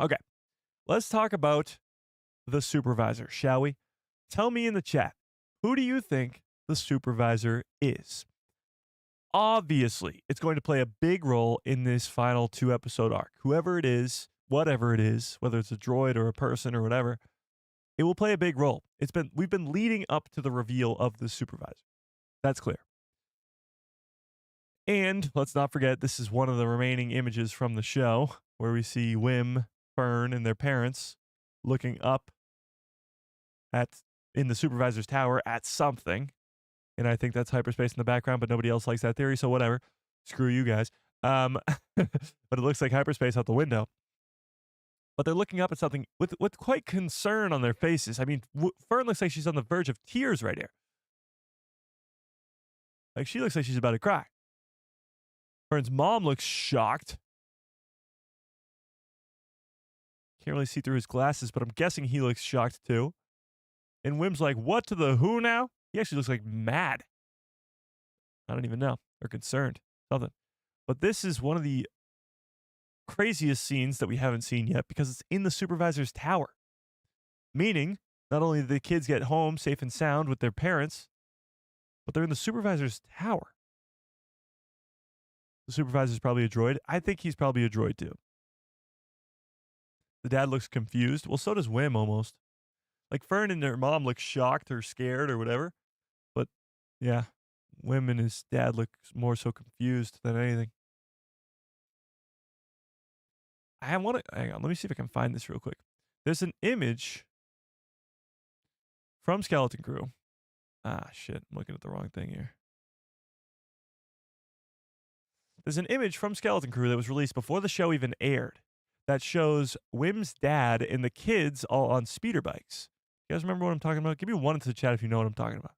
Okay, let's talk about the Supervisor, shall we? Tell me in the chat, who do you think the Supervisor is? Obviously, it's going to play a big role in this final 2-episode arc. Whoever it is, whatever it is, whether it's a droid or a person or whatever, it will play a big role. We've been leading up to the reveal of the Supervisor. That's clear. And let's not forget, this is one of the remaining images from the show where we see Wim, Fern, and their parents looking up in the Supervisor's tower at something. And I think that's hyperspace in the background, but nobody else likes that theory, so whatever. Screw you guys. But it looks like hyperspace out the window. But they're looking up at something with quite concern on their faces. I mean, Fern looks like she's on the verge of tears right here. Like, she looks like she's about to cry. Fern's mom looks shocked. Can't really see through his glasses, but I'm guessing he looks shocked too. And Wim's like, what to the who now? He actually looks like mad. I don't even know. Or concerned. Something. But this is one of the craziest scenes that we haven't seen yet because it's in the Supervisor's tower. Meaning, not only do the kids get home safe and sound with their parents, but they're in the Supervisor's tower. The Supervisor's probably a droid. I think he's probably a droid too. The dad looks confused. Well, so does Wim almost. Like Fern and her mom look shocked or scared or whatever. But yeah, Wim and his dad look more so confused than anything. Hang on, let me see if I can find this real quick. There's an image from Skeleton Crew. Ah, shit. I'm looking at the wrong thing here. There's an image from Skeleton Crew that was released before the show even aired that shows Wim's dad and the kids all on speeder bikes. You guys remember what I'm talking about? Give me one into the chat if you know what I'm talking about.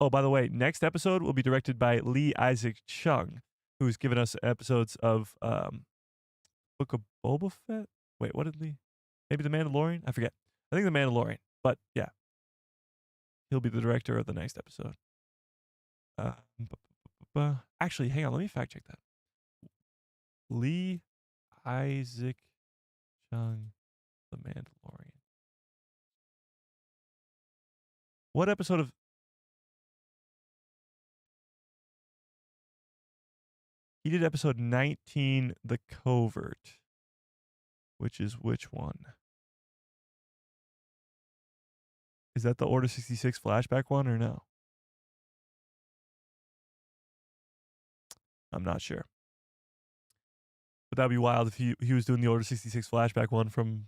Oh, by the way, next episode will be directed by Lee Isaac Chung, who's given us episodes of Book of Boba Fett. Wait, what did Lee? Maybe The Mandalorian? I forget. I think The Mandalorian. But yeah, he'll be the director of the next episode. Actually, hang on. Let me fact check that. Lee Isaac Chung, The Mandalorian. What episode of... He did episode 19, The Covert, which is which one? Is that the Order 66 flashback one or no? I'm not sure. But that'd be wild if he was doing the Order 66 flashback one from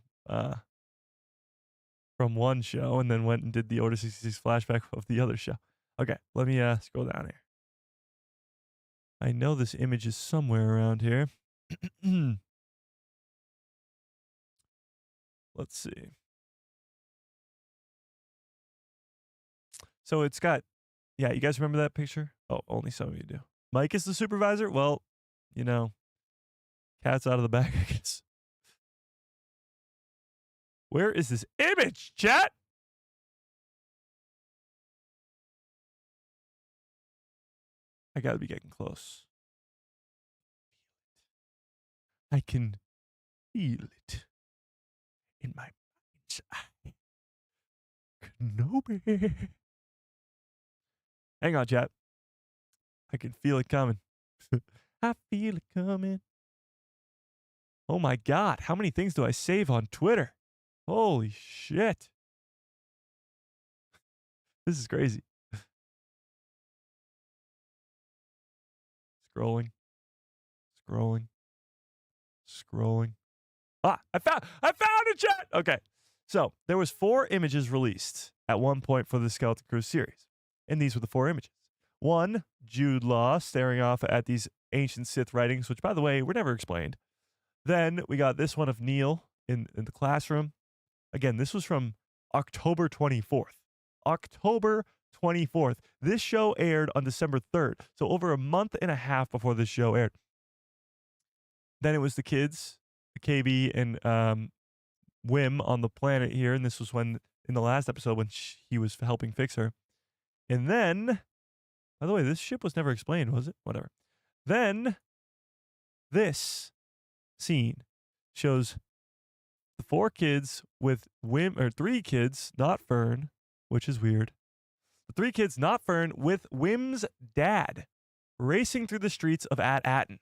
one show and then went and did the Order 66 flashback of the other show. Okay, let me scroll down here. I know this image is somewhere around here. Let's see. So it's got, yeah, you guys remember that picture? Oh, only some of you do. Mike is the Supervisor? Well, you know, cat's out of the bag, I guess. Where is this image, chat? I gotta be getting close. I can feel it in my mind's eye. Kenobi. Hang on, chat. I can feel it coming. I feel it coming. Oh my God. How many things do I save on Twitter? Holy shit. This is crazy. Scrolling. Scrolling. Scrolling. Ah, I found it, chat. Okay. So there was 4 images released at one point for the Skeleton Crew series. And these were the 4 images. 1, Jude Law staring off at these ancient Sith writings, which, by the way, were never explained. Then we got this one of Neil in the classroom. Again, this was from October 24th. October 24th. This show aired on December 3rd. So over a month and a half before this show aired. Then it was the kids, KB and Wim on the planet here. And this was when, in the last episode, when he was helping fix her. And then, by the way, this ship was never explained, was it? Whatever. Then, this scene shows the 4 kids with Wim, or 3 kids, not Fern, which is weird. The 3 kids, not Fern, with Wim's dad racing through the streets of Aton.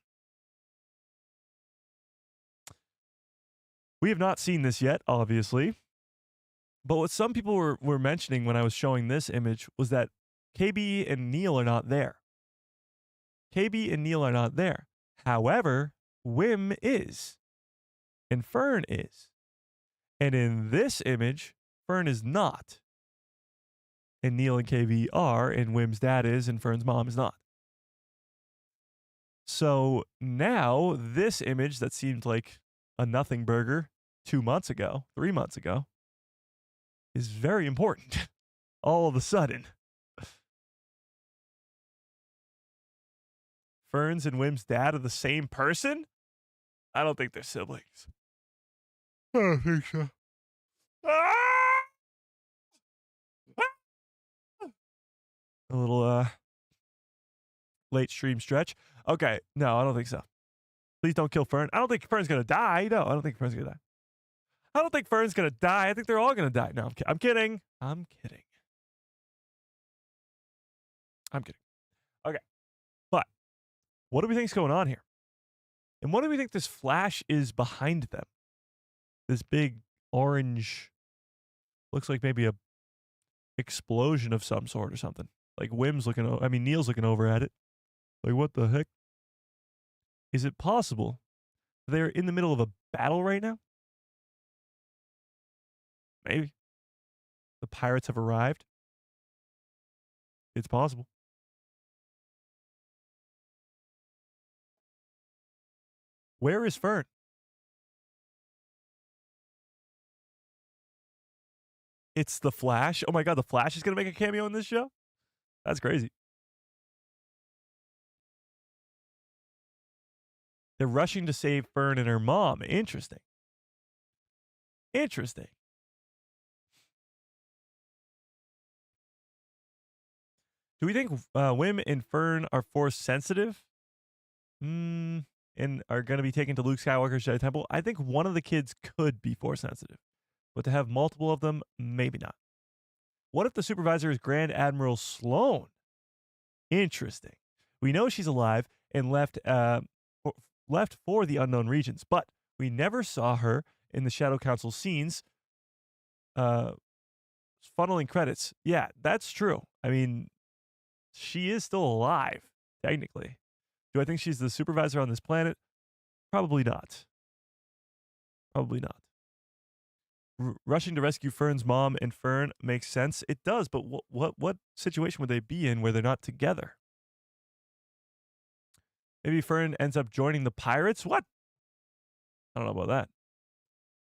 We have not seen this yet, obviously. But what some people were mentioning when I was showing this image was that KB and Neil are not there. KB and Neil are not there. However, Wim is. And Fern is. And in this image, Fern is not. And Neil and KB are, and Wim's dad is, and Fern's mom is not. So now, this image that seemed like a nothing burger 2 months ago, 3 months ago, is very important. All of a sudden. Fern's and Wim's dad are the same person? I don't think they're siblings. I don't think so. Ah! A little late stream stretch. Okay, no, I don't think so. Please don't kill Fern. I don't think Fern's gonna die. No, I don't think Fern's gonna die. I don't think Fern's gonna die. I think they're all gonna die. No, I'm kidding. I'm kidding. I'm kidding. Okay, but what do we think's going on here? And what do we think this flash is behind them? This big orange, looks like maybe a explosion of some sort or something. Like Neil's looking over at it. Like, what the heck? Is it possible they're in the middle of a battle right now? Maybe. The pirates have arrived. It's possible. Where is Fern? It's the Flash. Oh my God, the Flash is going to make a cameo in this show? That's crazy. They're rushing to save Fern and her mom. Interesting. Interesting. Do we think Wim and Fern are force sensitive? And are going to be taken to Luke Skywalker's Jedi Temple? I think one of the kids could be force sensitive. But to have multiple of them, maybe not. What if the supervisor is Grand Admiral Sloan? Interesting. We know she's alive and left for the unknown regions, but we never saw her in the Shadow Council scenes funneling credits. Yeah, that's true. I mean, she is still alive, technically. Do I think she's the supervisor on this planet? Probably not. Probably not. Rushing to rescue Fern's mom and Fern makes sense. It does, but what situation would they be in where they're not together? Maybe Fern ends up joining the pirates? What? I don't know about that.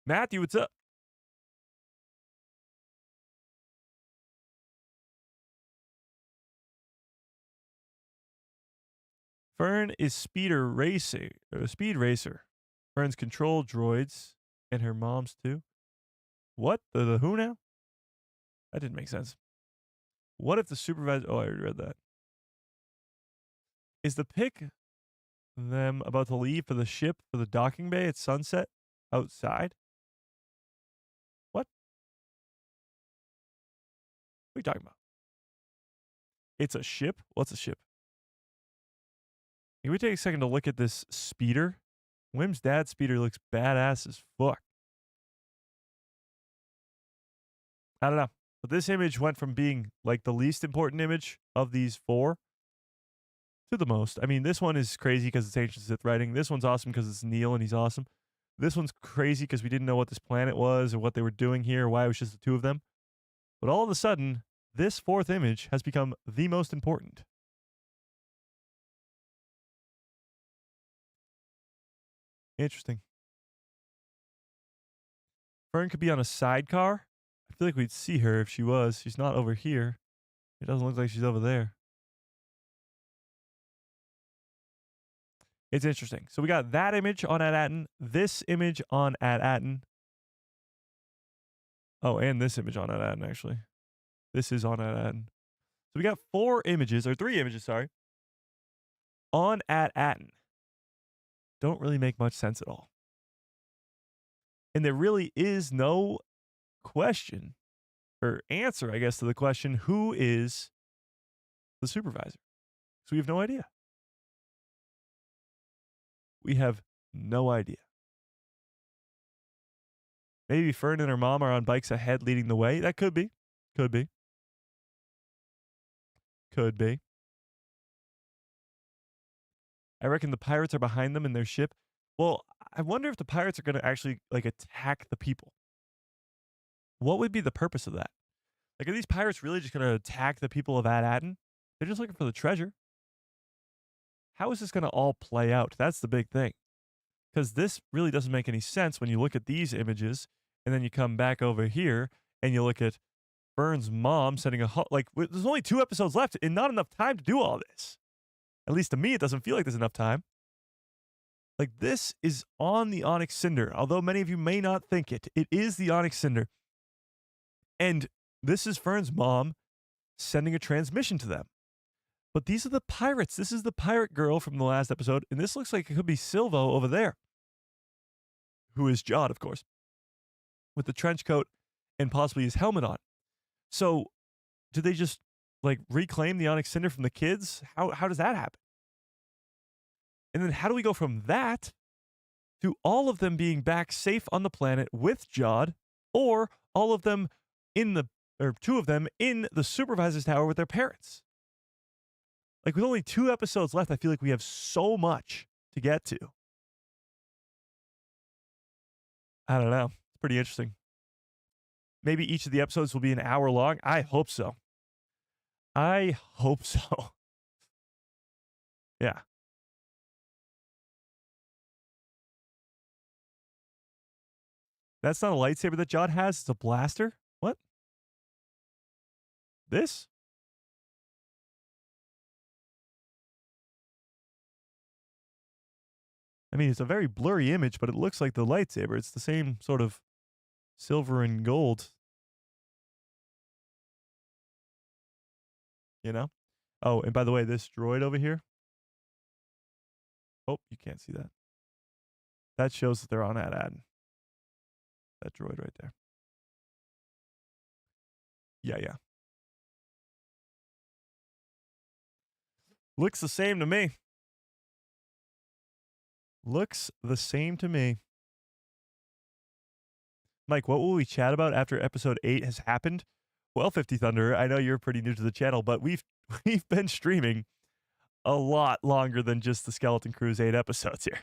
Matthew, what's up? Fern is speed racer. Fern's control droids and her mom's too. What? The who now? That didn't make sense. What if the supervisor... Oh, I already read that. Is the pic them about to leave for the ship for the docking bay at sunset outside? What? What are you talking about? It's a ship? What's a ship? Can we take a second to look at this speeder? Wim's dad's speeder looks badass as fuck. I don't know. But this image went from being like the least important image of these four to the most. I mean, this one is crazy because it's ancient Sith writing. This one's awesome because it's Neil and he's awesome. This one's crazy because we didn't know what this planet was or what they were doing here or why it was just the two of them. But all of a sudden, this fourth image has become the most important. Interesting. Fern could be on a sidecar. I feel like we'd see her if she was. She's not over here. It doesn't look like she's over there. It's interesting. So we got that image on Aton, this image on Aton. Oh, and this image on Aton, actually. This is on Aton. So we got 4 images, or 3 images, sorry, on Aton. Don't really make much sense at all. And there really is no question, or answer, I guess, to the question, who is the supervisor? So we have no idea. We have no idea. Maybe Fern and her mom are on bikes ahead leading the way. That could be. Could be. Could be. I reckon the pirates are behind them in their ship. Well, I wonder if the pirates are going to actually like attack the people. What would be the purpose of that? Like, are these pirates really just going to attack the people of Aton? They're just looking for the treasure. How is this going to all play out? That's the big thing. Because this really doesn't make any sense when you look at these images and then you come back over here and you look at Fern's mom sending a... Like, there's only 2 episodes left and not enough time to do all this. At least to me, it doesn't feel like there's enough time. Like, this is on the Onyx Cinder. Although many of you may not think it. It is the Onyx Cinder. And this is Fern's mom sending a transmission to them. But these are the pirates. This is the pirate girl from the last episode. And this looks like it could be Silvo over there. Who is Jod, of course. With the trench coat and possibly his helmet on. So, did they just, like, reclaim the Onyx Cinder from the kids? How does that happen? And then how do we go from that to all of them being back safe on the planet with Jod, or all of them or 2 of them in the Supervisor's Tower with their parents? Like, with only 2 episodes left, I feel like we have so much to get to. I don't know. It's pretty interesting. Maybe each of the episodes will be an hour long. I hope so. I hope so. Yeah. That's not a lightsaber that Jod has. It's a blaster. What? This? I mean, it's a very blurry image, but it looks like the lightsaber. It's the same sort of silver and gold. You know? Oh, and by the way, this droid over here. Oh, you can't see that. That shows that they're on Aton. That droid right there. Yeah. Looks the same to me. Looks the same to me. Mike, what will we chat about after episode 8 has happened? Well, 50 Thunder, I know you're pretty new to the channel, but we've been streaming a lot longer than just the Skeleton Crew's 8 episodes here.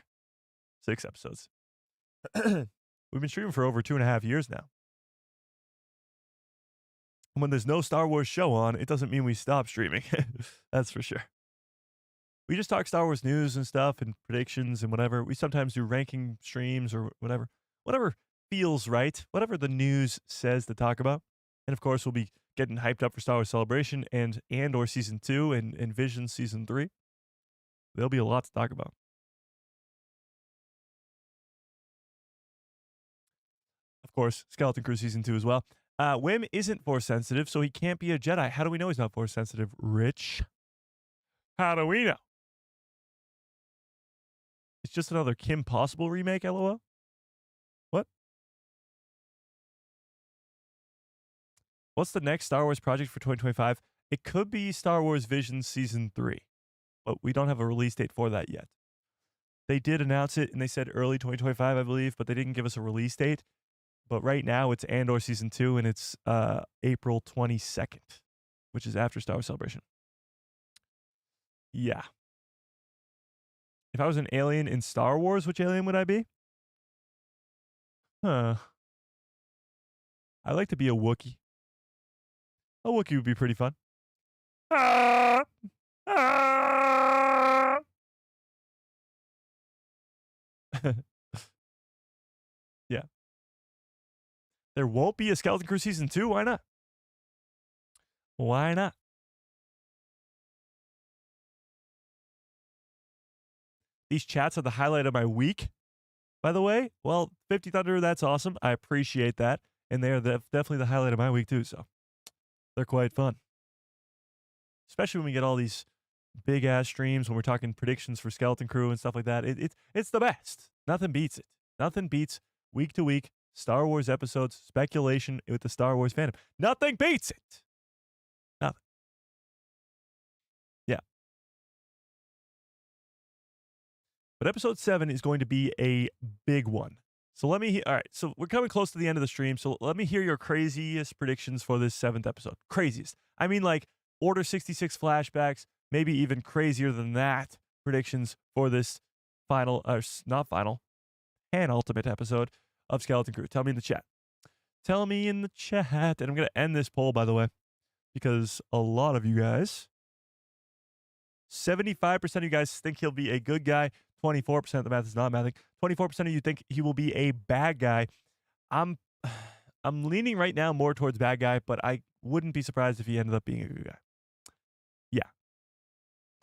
6 episodes. We've been streaming for over 2.5 years now. And when there's no Star Wars show on, it doesn't mean we stop streaming. That's for sure. We just talk Star Wars news and stuff and predictions and whatever. We sometimes do ranking streams or whatever. Whatever feels right. Whatever the news says to talk about. And of course, we'll be getting hyped up for Star Wars Celebration and or Season 2 and Vision Season 3. There'll be a lot to talk about. Of course, Skeleton Crew Season 2 as well. Wim isn't Force sensitive, so he can't be a Jedi. How do we know he's not Force sensitive? Rich. How do we know? It's just another Kim Possible remake, LOL. What? What's the next Star Wars project for 2025? It could be Star Wars Visions Season 3, but we don't have a release date for that yet. They did announce it, and they said early 2025, I believe, but they didn't give us a release date. But right now, it's Andor Season 2, and it's April 22nd, which is after Star Wars Celebration. Yeah. If I was an alien in Star Wars, which alien would I be? I'd like to be a Wookiee. A Wookiee would be pretty fun. Ah! Ah! Yeah. There won't be a Skeleton Crew Season 2? Why not? Why not? These chats are the highlight of my week, by the way. Well, 50 Thunder, that's awesome. I appreciate that. And they're definitely the highlight of my week, too. So they're quite fun. Especially when we get all these big-ass streams, when we're talking predictions for Skeleton Crew and stuff like that. It's the best. Nothing beats it. Nothing beats week-to-week Star Wars episodes, speculation with the Star Wars fandom. Nothing beats it. Nothing. Yeah. But episode 7 is going to be a big one. So all right, so we're coming close to the end of the stream, so let me hear your craziest predictions for this 7th episode. Craziest. I mean, like, Order 66 flashbacks, maybe even crazier than that predictions for this penultimate episode of Skeleton Crew. Tell me in the chat. Tell me in the chat. And I'm going to end this poll, by the way, because a lot of you guys, 75% of you guys think he'll be a good guy. 24%, the math is not mathing. 24% of you think he will be a bad guy. I'm leaning right now more towards bad guy, but I wouldn't be surprised if he ended up being a good guy. Yeah.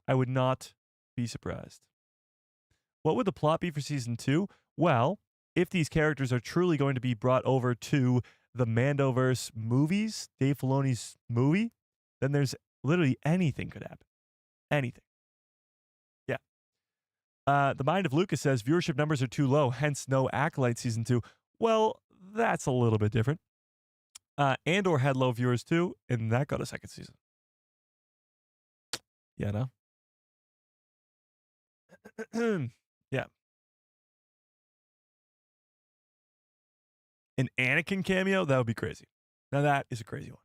I would not be surprised. What would the plot be for season 2? Well, if these characters are truly going to be brought over to the Mandoverse movies, Dave Filoni's movie, then there's literally anything could happen. Anything. Yeah. The Mind of Lucas says viewership numbers are too low, hence no Acolyte season 2. Well, that's a little bit different. Andor had low viewers too, and that got a second season. Yeah, no? Yeah. An Anakin cameo? That would be crazy. Now that is a crazy one.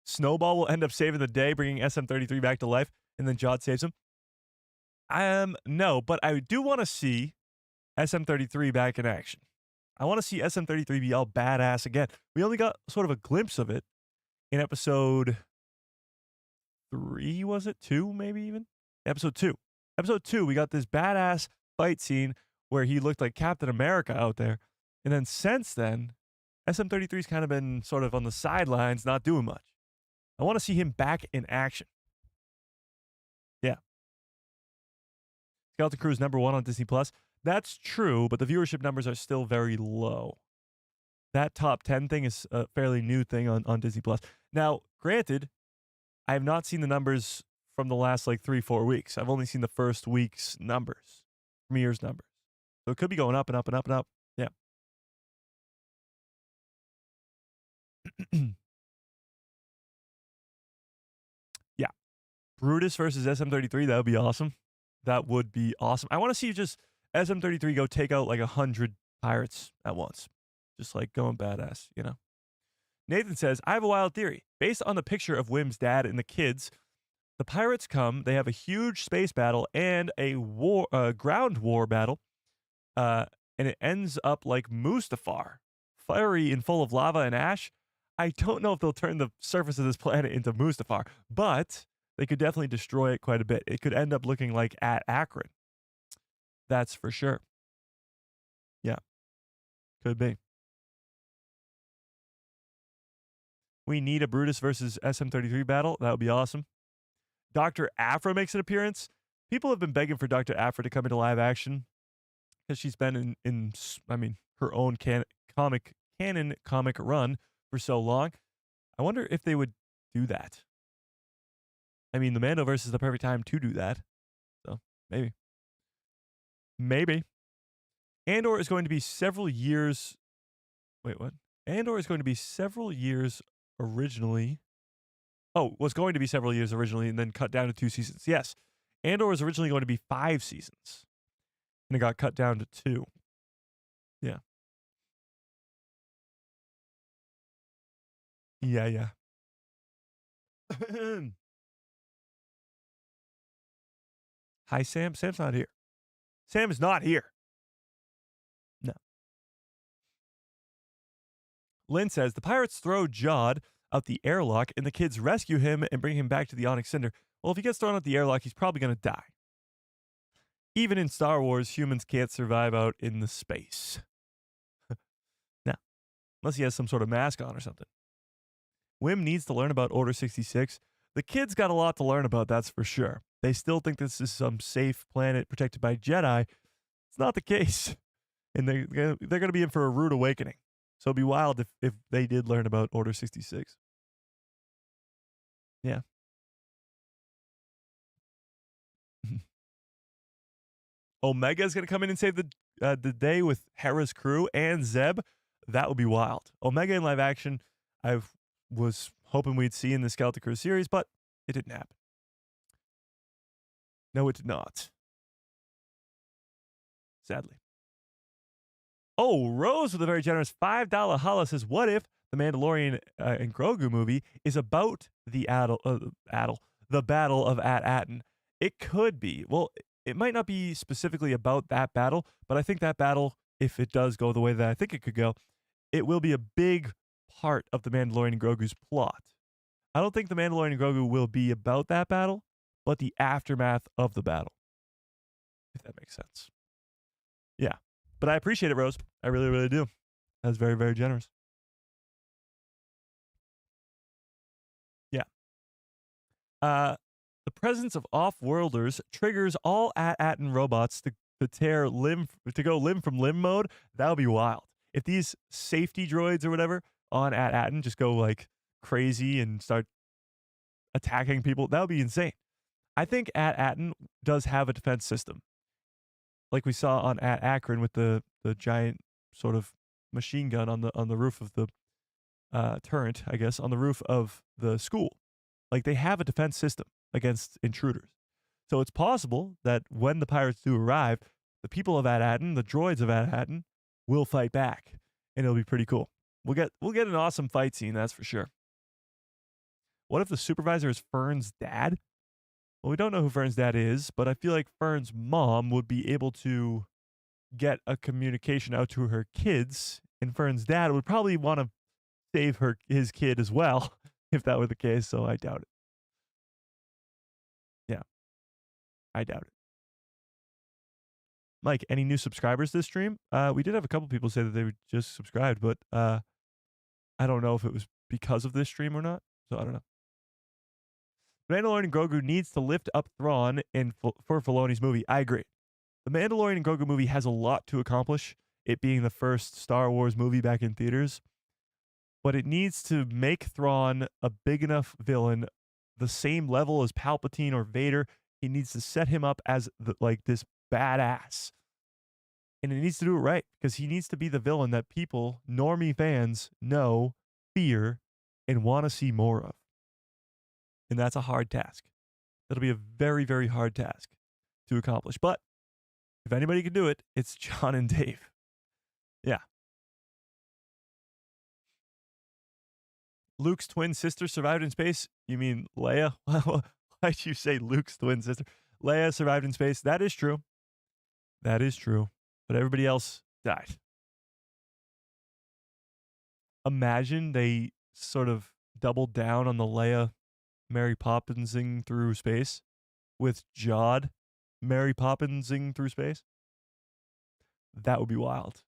Snowball will end up saving the day, bringing SM-33 back to life, and then Jod saves him. No, but I do want to see SM-33 back in action. I want to see SM-33 be all badass again. We only got sort of a glimpse of it in episode 3, was it? 2, maybe even? Episode 2. Episode 2, we got this badass fight scene where he looked like Captain America out there. And then since then, SM-33's kind of been sort of on the sidelines, not doing much. I want to see him back in action. Yeah. Skeleton Crew is #1 on Disney+. That's true, but the viewership numbers are still very low. That top 10 thing is a fairly new thing on Disney+. Now, granted, I have not seen the numbers from the last, 3-4 weeks. I've only seen the first week's numbers, premieres numbers. So it could be going up and up and up and up. Yeah. Yeah. Brutus versus SM-33, that would be awesome. That would be awesome. I want to see just SM-33 go take out 100 pirates at once. Just going badass, you know? Nathan says, I have a wild theory. Based on the picture of Wim's dad and the kids, the pirates come, they have a huge space battle and a ground war battle, and it ends up like Mustafar, fiery and full of lava and ash. I don't know if they'll turn the surface of this planet into Mustafar, but they could definitely destroy it quite a bit. It could end up looking like at Akron. That's for sure. Yeah. Could be. We need a Brutus versus SM-33 battle. That would be awesome. Dr. Aphra makes an appearance. People have been begging for Dr. Aphra to come into live action because she's been in her own canon comic run for so long. I wonder if they would do that. I mean, the Mandoverse is the perfect time to do that. So, maybe. Maybe. Andor is going to be several years. Wait, what? Andor is going to be several years originally. Oh, was going to be several years originally and then cut down to 2 seasons. Yes. Andor was originally going to be 5 seasons. And it got cut down to 2. Yeah. Yeah. Hi, Sam. Sam's not here. Sam is not here. No. Lynn says the pirates throw Jod out the airlock and the kids rescue him and bring him back to the Onyx Cinder. Well, if he gets thrown out the airlock, he's probably going to die. Even in Star Wars, humans can't survive out in the space. No. Unless he has some sort of mask on or something. Wim needs to learn about Order 66. The kids got a lot to learn about, that's for sure. They still think this is some safe planet protected by Jedi. It's not the case. And they're going to be in for a rude awakening. So it'd be wild if they did learn about Order 66. Yeah. Omega is going to come in and save the day with Hera's crew and Zeb. That would be wild. Omega in live action, I was hoping we'd see in the Galactic Crew series, but it didn't happen. No, it did not. Sadly. Oh, Rose with a very generous $5 holla says, what if the Mandalorian and Grogu movie is about the battle of Aton? It could be. Well, it might not be specifically about that battle, but I think that battle, if it does go the way that I think it could go, it will be a big part of the Mandalorian and Grogu's plot. I don't think the Mandalorian and Grogu will be about that battle, but the aftermath of the battle. If that makes sense. Yeah. But I appreciate it, Rose. I really, really do. That's very, very generous. Yeah. The presence of off-worlders triggers all Aton robots to go limb from limb mode. That would be wild. If these safety droids or whatever on Aton just go like crazy and start attacking people, that would be insane. I think Aton does have a defense system. Like we saw on Akron with the giant sort of machine gun on the roof of the turret, I guess, on the roof of the school. Like they have a defense system against intruders. So it's possible that when the pirates do arrive, the people of Aton, the droids of Aton, will fight back, and it'll be pretty cool. We'll get an awesome fight scene, that's for sure. What if the supervisor is Fern's dad? Well, we don't know who Fern's dad is, but I feel like Fern's mom would be able to get a communication out to her kids, and Fern's dad would probably want to save his kid as well, if that were the case, so I doubt it. Yeah. I doubt it. Mike, any new subscribers this stream? We did have a couple people say that they were just subscribed, but I don't know if it was because of this stream or not, so I don't know. Mandalorian and Grogu needs to lift up Thrawn for Filoni's movie. I agree. The Mandalorian and Grogu movie has a lot to accomplish, it being the first Star Wars movie back in theaters. But it needs to make Thrawn a big enough villain, the same level as Palpatine or Vader. He needs to set him up as this badass. And it needs to do it right, because he needs to be the villain that people, normie fans, know, fear, and want to see more of. And that's a hard task. That'll be a very, very hard task to accomplish. But if anybody can do it, it's John and Dave. Yeah. Luke's twin sister survived in space? You mean Leia? Why'd you say Luke's twin sister? Leia survived in space. That is true. That is true. But everybody else died. Imagine they sort of doubled down on the Leia Mary Poppinsing through space with Jod Mary Poppinsing through space. That would be wild.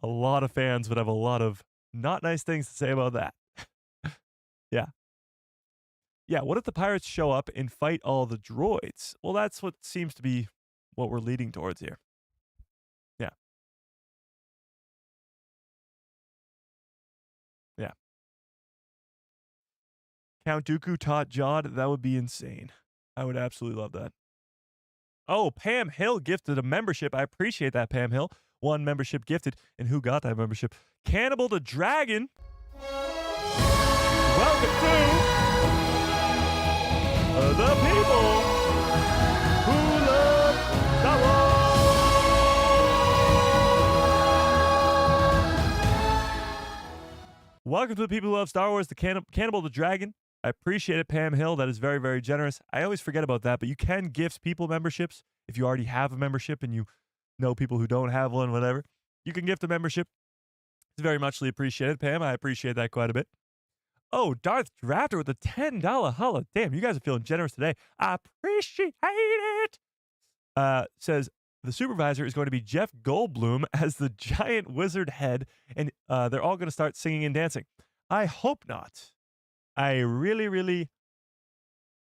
A lot of fans would have a lot of not nice things to say about that. Yeah. Yeah, what if the pirates show up and fight all the droids? Well, that's what seems to be what we're leading towards here. Yeah. Yeah. Count Dooku taught Jod? That would be insane. I would absolutely love that. Oh, Pam Hill gifted a membership. I appreciate that, Pam Hill. 1 membership gifted. And who got that membership? Cannibal the Dragon. Welcome to the people who love Star Wars. Welcome to the people who love Star Wars, the Cannibal the Dragon. I appreciate it, Pam Hill. That is very, very generous. I always forget about that, but you can gift people memberships if you already have a membership and you know people who don't have one, whatever. You can gift a membership. It's very muchly appreciated, Pam. I appreciate that quite a bit. Oh, Darth Drafter with a $10 holla. Damn, you guys are feeling generous today. I appreciate it. Says, the supervisor is going to be Jeff Goldblum as the giant wizard head, and they're all going to start singing and dancing. I hope not. I really, really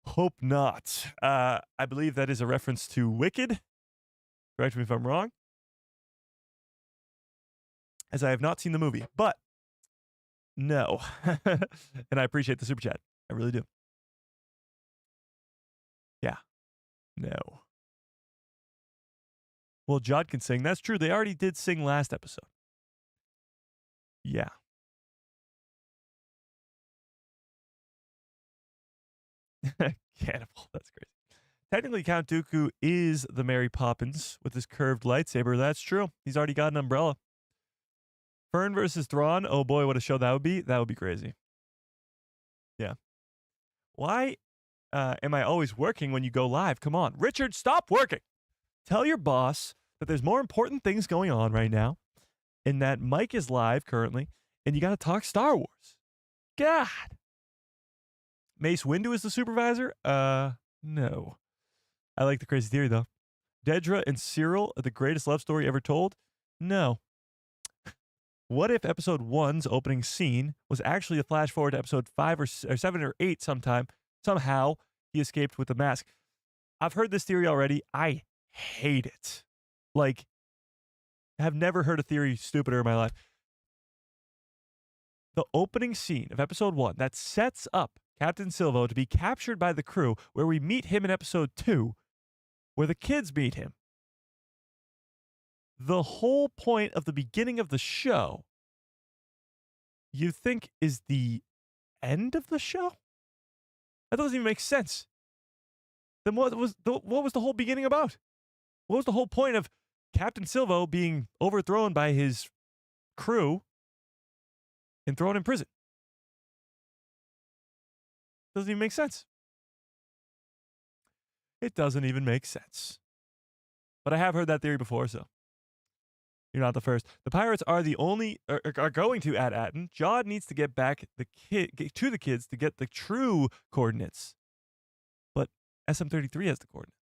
hope not. I believe that is a reference to Wicked. Correct me if I'm wrong. As I have not seen the movie, but no. And I appreciate the super chat. I really do. Yeah. No. Well, Jod can sing. That's true. They already did sing last episode. Yeah. Cannibal. That's crazy. Technically, Count Dooku is the Mary Poppins with his curved lightsaber. That's true. He's already got an umbrella. Fern versus Thrawn. Oh boy, what a show that would be. That would be crazy. Yeah. Why am I always working when you go live? Come on. Richard, stop working. Tell your boss that there's more important things going on right now and that Mike is live currently and you got to talk Star Wars. God. Mace Windu is the supervisor? No. I like the crazy theory, though. Dedra and Cyril are the greatest love story ever told? No. What if episode 1's opening scene was actually a flash forward to episode 5 or 7 or 8 sometime? Somehow he escaped with the mask. I've heard this theory already. I hate it. Like, I've never heard a theory stupider in my life. The opening scene of episode 1 that sets up Captain Silvo to be captured by the crew, where we meet him in episode 2, where the kids meet him. The whole point of the beginning of the show, you think, is the end of the show? That doesn't even make sense. Then what was the whole beginning about? What was the whole point of Captain Silvo being overthrown by his crew and thrown in prison? Doesn't even make sense. It doesn't even make sense. But I have heard that theory before, so you're not the first. The pirates are the only are going to at Aton. Jod needs to get back to the kids to get the true coordinates. But SM-33 has the coordinates.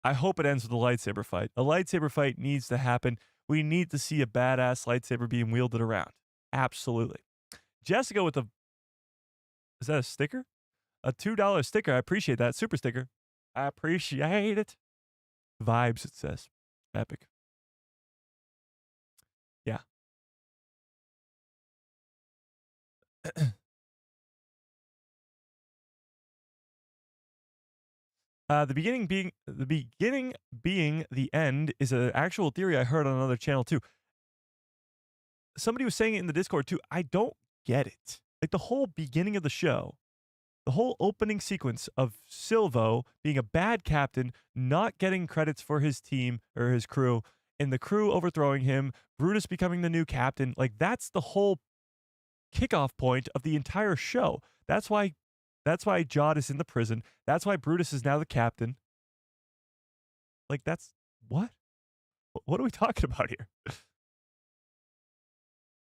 I hope it ends with a lightsaber fight. A lightsaber fight needs to happen. We need to see a badass lightsaber being wielded around. Absolutely. Jessica with the... Is that a sticker? A $2 sticker. I appreciate that. Super sticker. I appreciate it. Vibes, it says. Epic. Yeah. The beginning being the end is an actual theory I heard on another channel too. Somebody was saying it in the Discord too. I don't get it. Like the whole beginning of the show, the whole opening sequence of Silvo being a bad captain, not getting credits for his team or his crew, and the crew overthrowing him, Brutus becoming the new captain, like that's the whole kickoff point of the entire show. That's why Jod is in the prison. That's why Brutus is now the captain. Like that's what? What are we talking about here?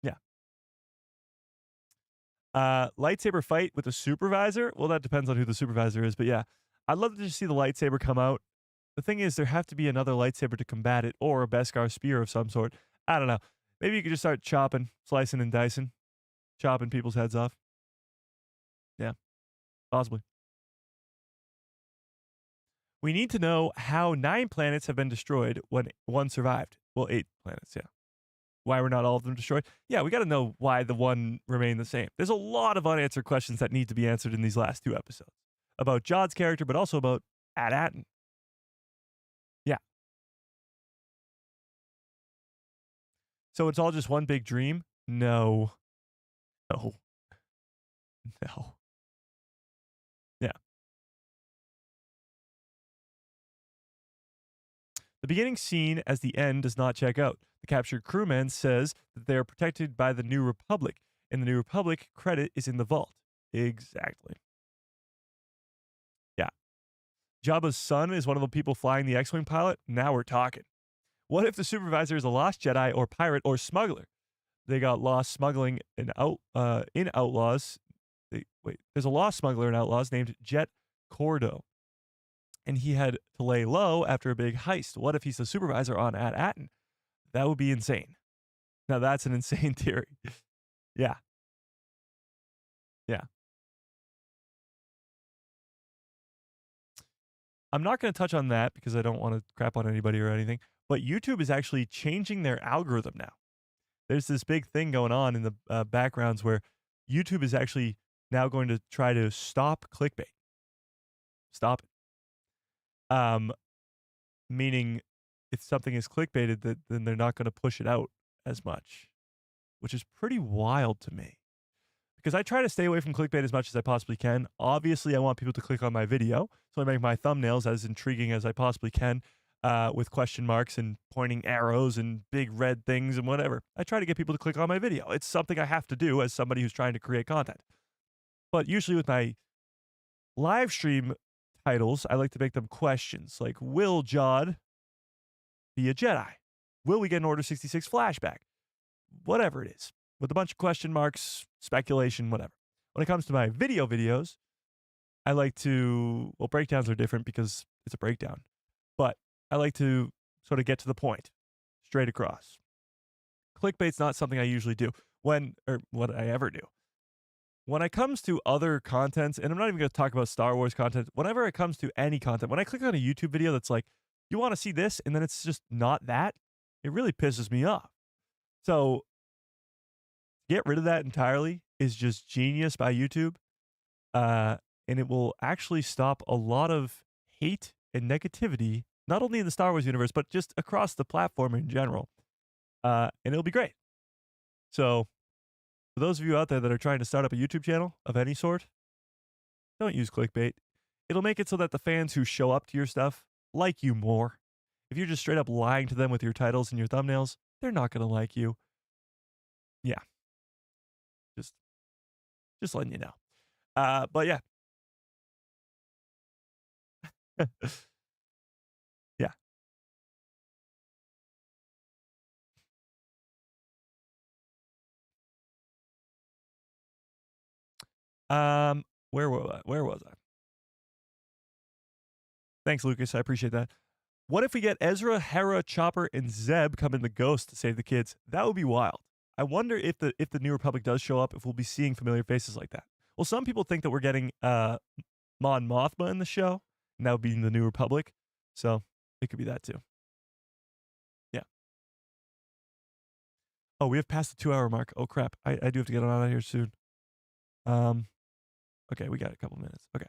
Yeah. Lightsaber fight with the supervisor. Well, that depends on who the supervisor is, but yeah, I'd love to just see the lightsaber come out. The thing is, there have to be another lightsaber to combat it, or a Beskar spear of some sort. I don't know. Maybe you could just start chopping, slicing, and dicing, chopping people's heads off. Yeah, possibly. We need to know how 9 planets have been destroyed when 1 survived. Well, 8 planets, yeah. Why were not all of them destroyed? Yeah, we got to know why the 1 remained the same. There's a lot of unanswered questions that need to be answered in these last 2 episodes. About Jod's character, but also about Aton. So it's all just one big dream? No. No. No. Yeah. The beginning scene as the end does not check out. The captured crewman says that they are protected by the New Republic, and the New Republic credit is in the vault. Exactly. Yeah. Jabba's son is one of the people flying the X-Wing pilot. Now we're talking. What if the supervisor is a lost Jedi or pirate or smuggler? They got lost smuggling in Outlaws. There's a lost smuggler in Outlaws named Jet Cordo, and he had to lay low after a big heist. What if he's the supervisor on Aton? That would be insane. Now that's an insane theory. Yeah. Yeah. I'm not going to touch on that because I don't want to crap on anybody or anything, but YouTube is actually changing their algorithm now. There's this big thing going on in the backgrounds where YouTube is actually now going to try to stop clickbait. Stop it. Meaning if something is clickbaited, then they're not going to push it out as much, which is pretty wild to me. Because I try to stay away from clickbait as much as I possibly can. Obviously, I want people to click on my video, so I make my thumbnails as intriguing as I possibly can, with question marks and pointing arrows and big red things and whatever. I try to get people to click on my video. It's something I have to do as somebody who's trying to create content. But usually with my live stream titles, I like to make them questions like, will Jod be a Jedi? Will we get an Order 66 flashback? Whatever it is. With a bunch of question marks, speculation, whatever. When it comes to my videos, I like to, well, breakdowns are different because it's a breakdown. But I like to sort of get to the point, straight across. Clickbait's not something I usually do or what I ever do. When it comes to other content, and I'm not even going to talk about Star Wars content, whenever it comes to any content, when I click on a YouTube video that's like, you want to see this, and then it's just not that, it really pisses me off. So get rid of that entirely is just genius by YouTube. And it will actually stop a lot of hate and negativity, not only in the Star Wars universe, but just across the platform in general. And it'll be great. So for those of you out there that are trying to start up a YouTube channel of any sort, don't use clickbait. It'll make it so that the fans who show up to your stuff like you more. If you're just straight up lying to them with your titles and your thumbnails, they're not going to like you. Yeah. Just letting you know. But yeah. Yeah. Where was I? Thanks, Lucas. I appreciate that. What if we get Ezra, Hera, Chopper, and Zeb come in the Ghost to save the kids? That would be wild. I wonder if the New Republic does show up, if we'll be seeing familiar faces like that. Well, some people think that we're getting Mon Mothma in the show, and that would be in the New Republic. So it could be that too. Yeah. Oh, we have passed the 2-hour mark. Oh crap! I do have to get on out of here soon. Okay, we got a couple minutes. Okay.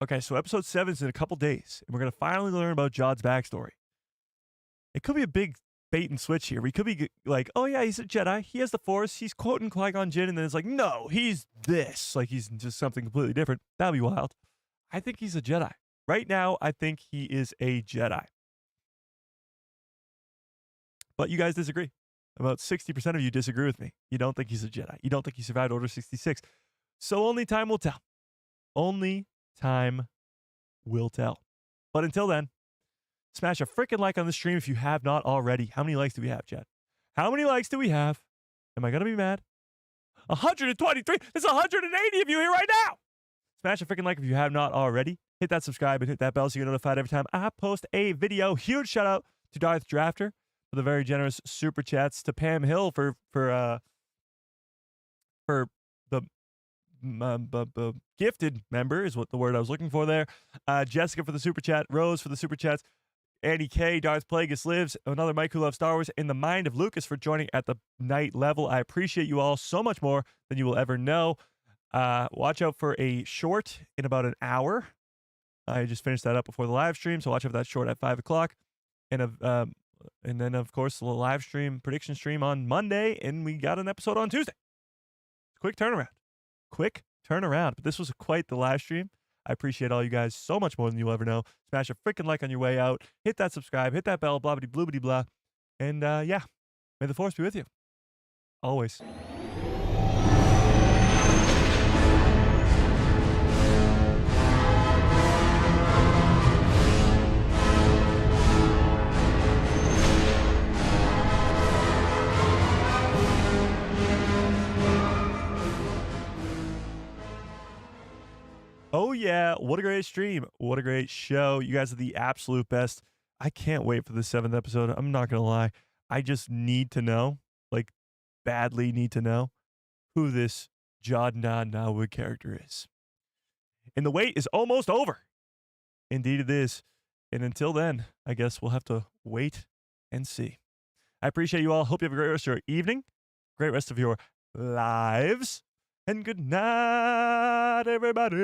Okay, so episode 7 is in a couple days, and we're gonna finally learn about Jod's backstory. It could be a big bait and switch here. We could be like, oh yeah, he's a Jedi. He has the Force. He's quoting Qui-Gon Jinn, and then it's like, no, he's this. Like he's just something completely different. That'd be wild. I think he's a Jedi. Right now, I think he is a Jedi. But you guys disagree. About 60% of you disagree with me. You don't think he's a Jedi. You don't think he survived Order 66. So only time will tell. Only time will tell. But until then, smash a freaking like on the stream if you have not already. How many likes do we have, Chad? How many likes do we have? Am I going to be mad? 123. There's 180 of you here right now. Smash a freaking like if you have not already. Hit that subscribe and hit that bell so you get notified every time I post a video. Huge shout out to Darth Drafter for the very generous super chats, to Pam Hill for the gifted member is what the word I was looking for there. Jessica for the super chat, Rose for the super chats, Andy K, Darth Plagueis Lives, another Mike who loves Star Wars, in the mind of Lucas for joining at the night level. I appreciate you all so much more than you will ever know. Watch out for a short in about an hour. I just finished that up before the live stream, so watch out for that short at 5 o'clock. And then of course the live stream prediction stream on Monday, and we got an episode on Tuesday. Quick turnaround. But this was quite the live stream. I appreciate all you guys so much more than you'll ever know. Smash a freaking like on your way out. Hit that subscribe. Hit that bell. Blah blah blah blah blah. And yeah, may the force be with you always. Oh yeah, what a great stream. What a great show. You guys are the absolute best. I can't wait for the 7th episode. I'm not going to lie. I just need to know, like badly need to know, who this Jod Na Nawood character is. And the wait is almost over. Indeed it is. And until then, I guess we'll have to wait and see. I appreciate you all. Hope you have a great rest of your evening, great rest of your lives. And good night, everybody.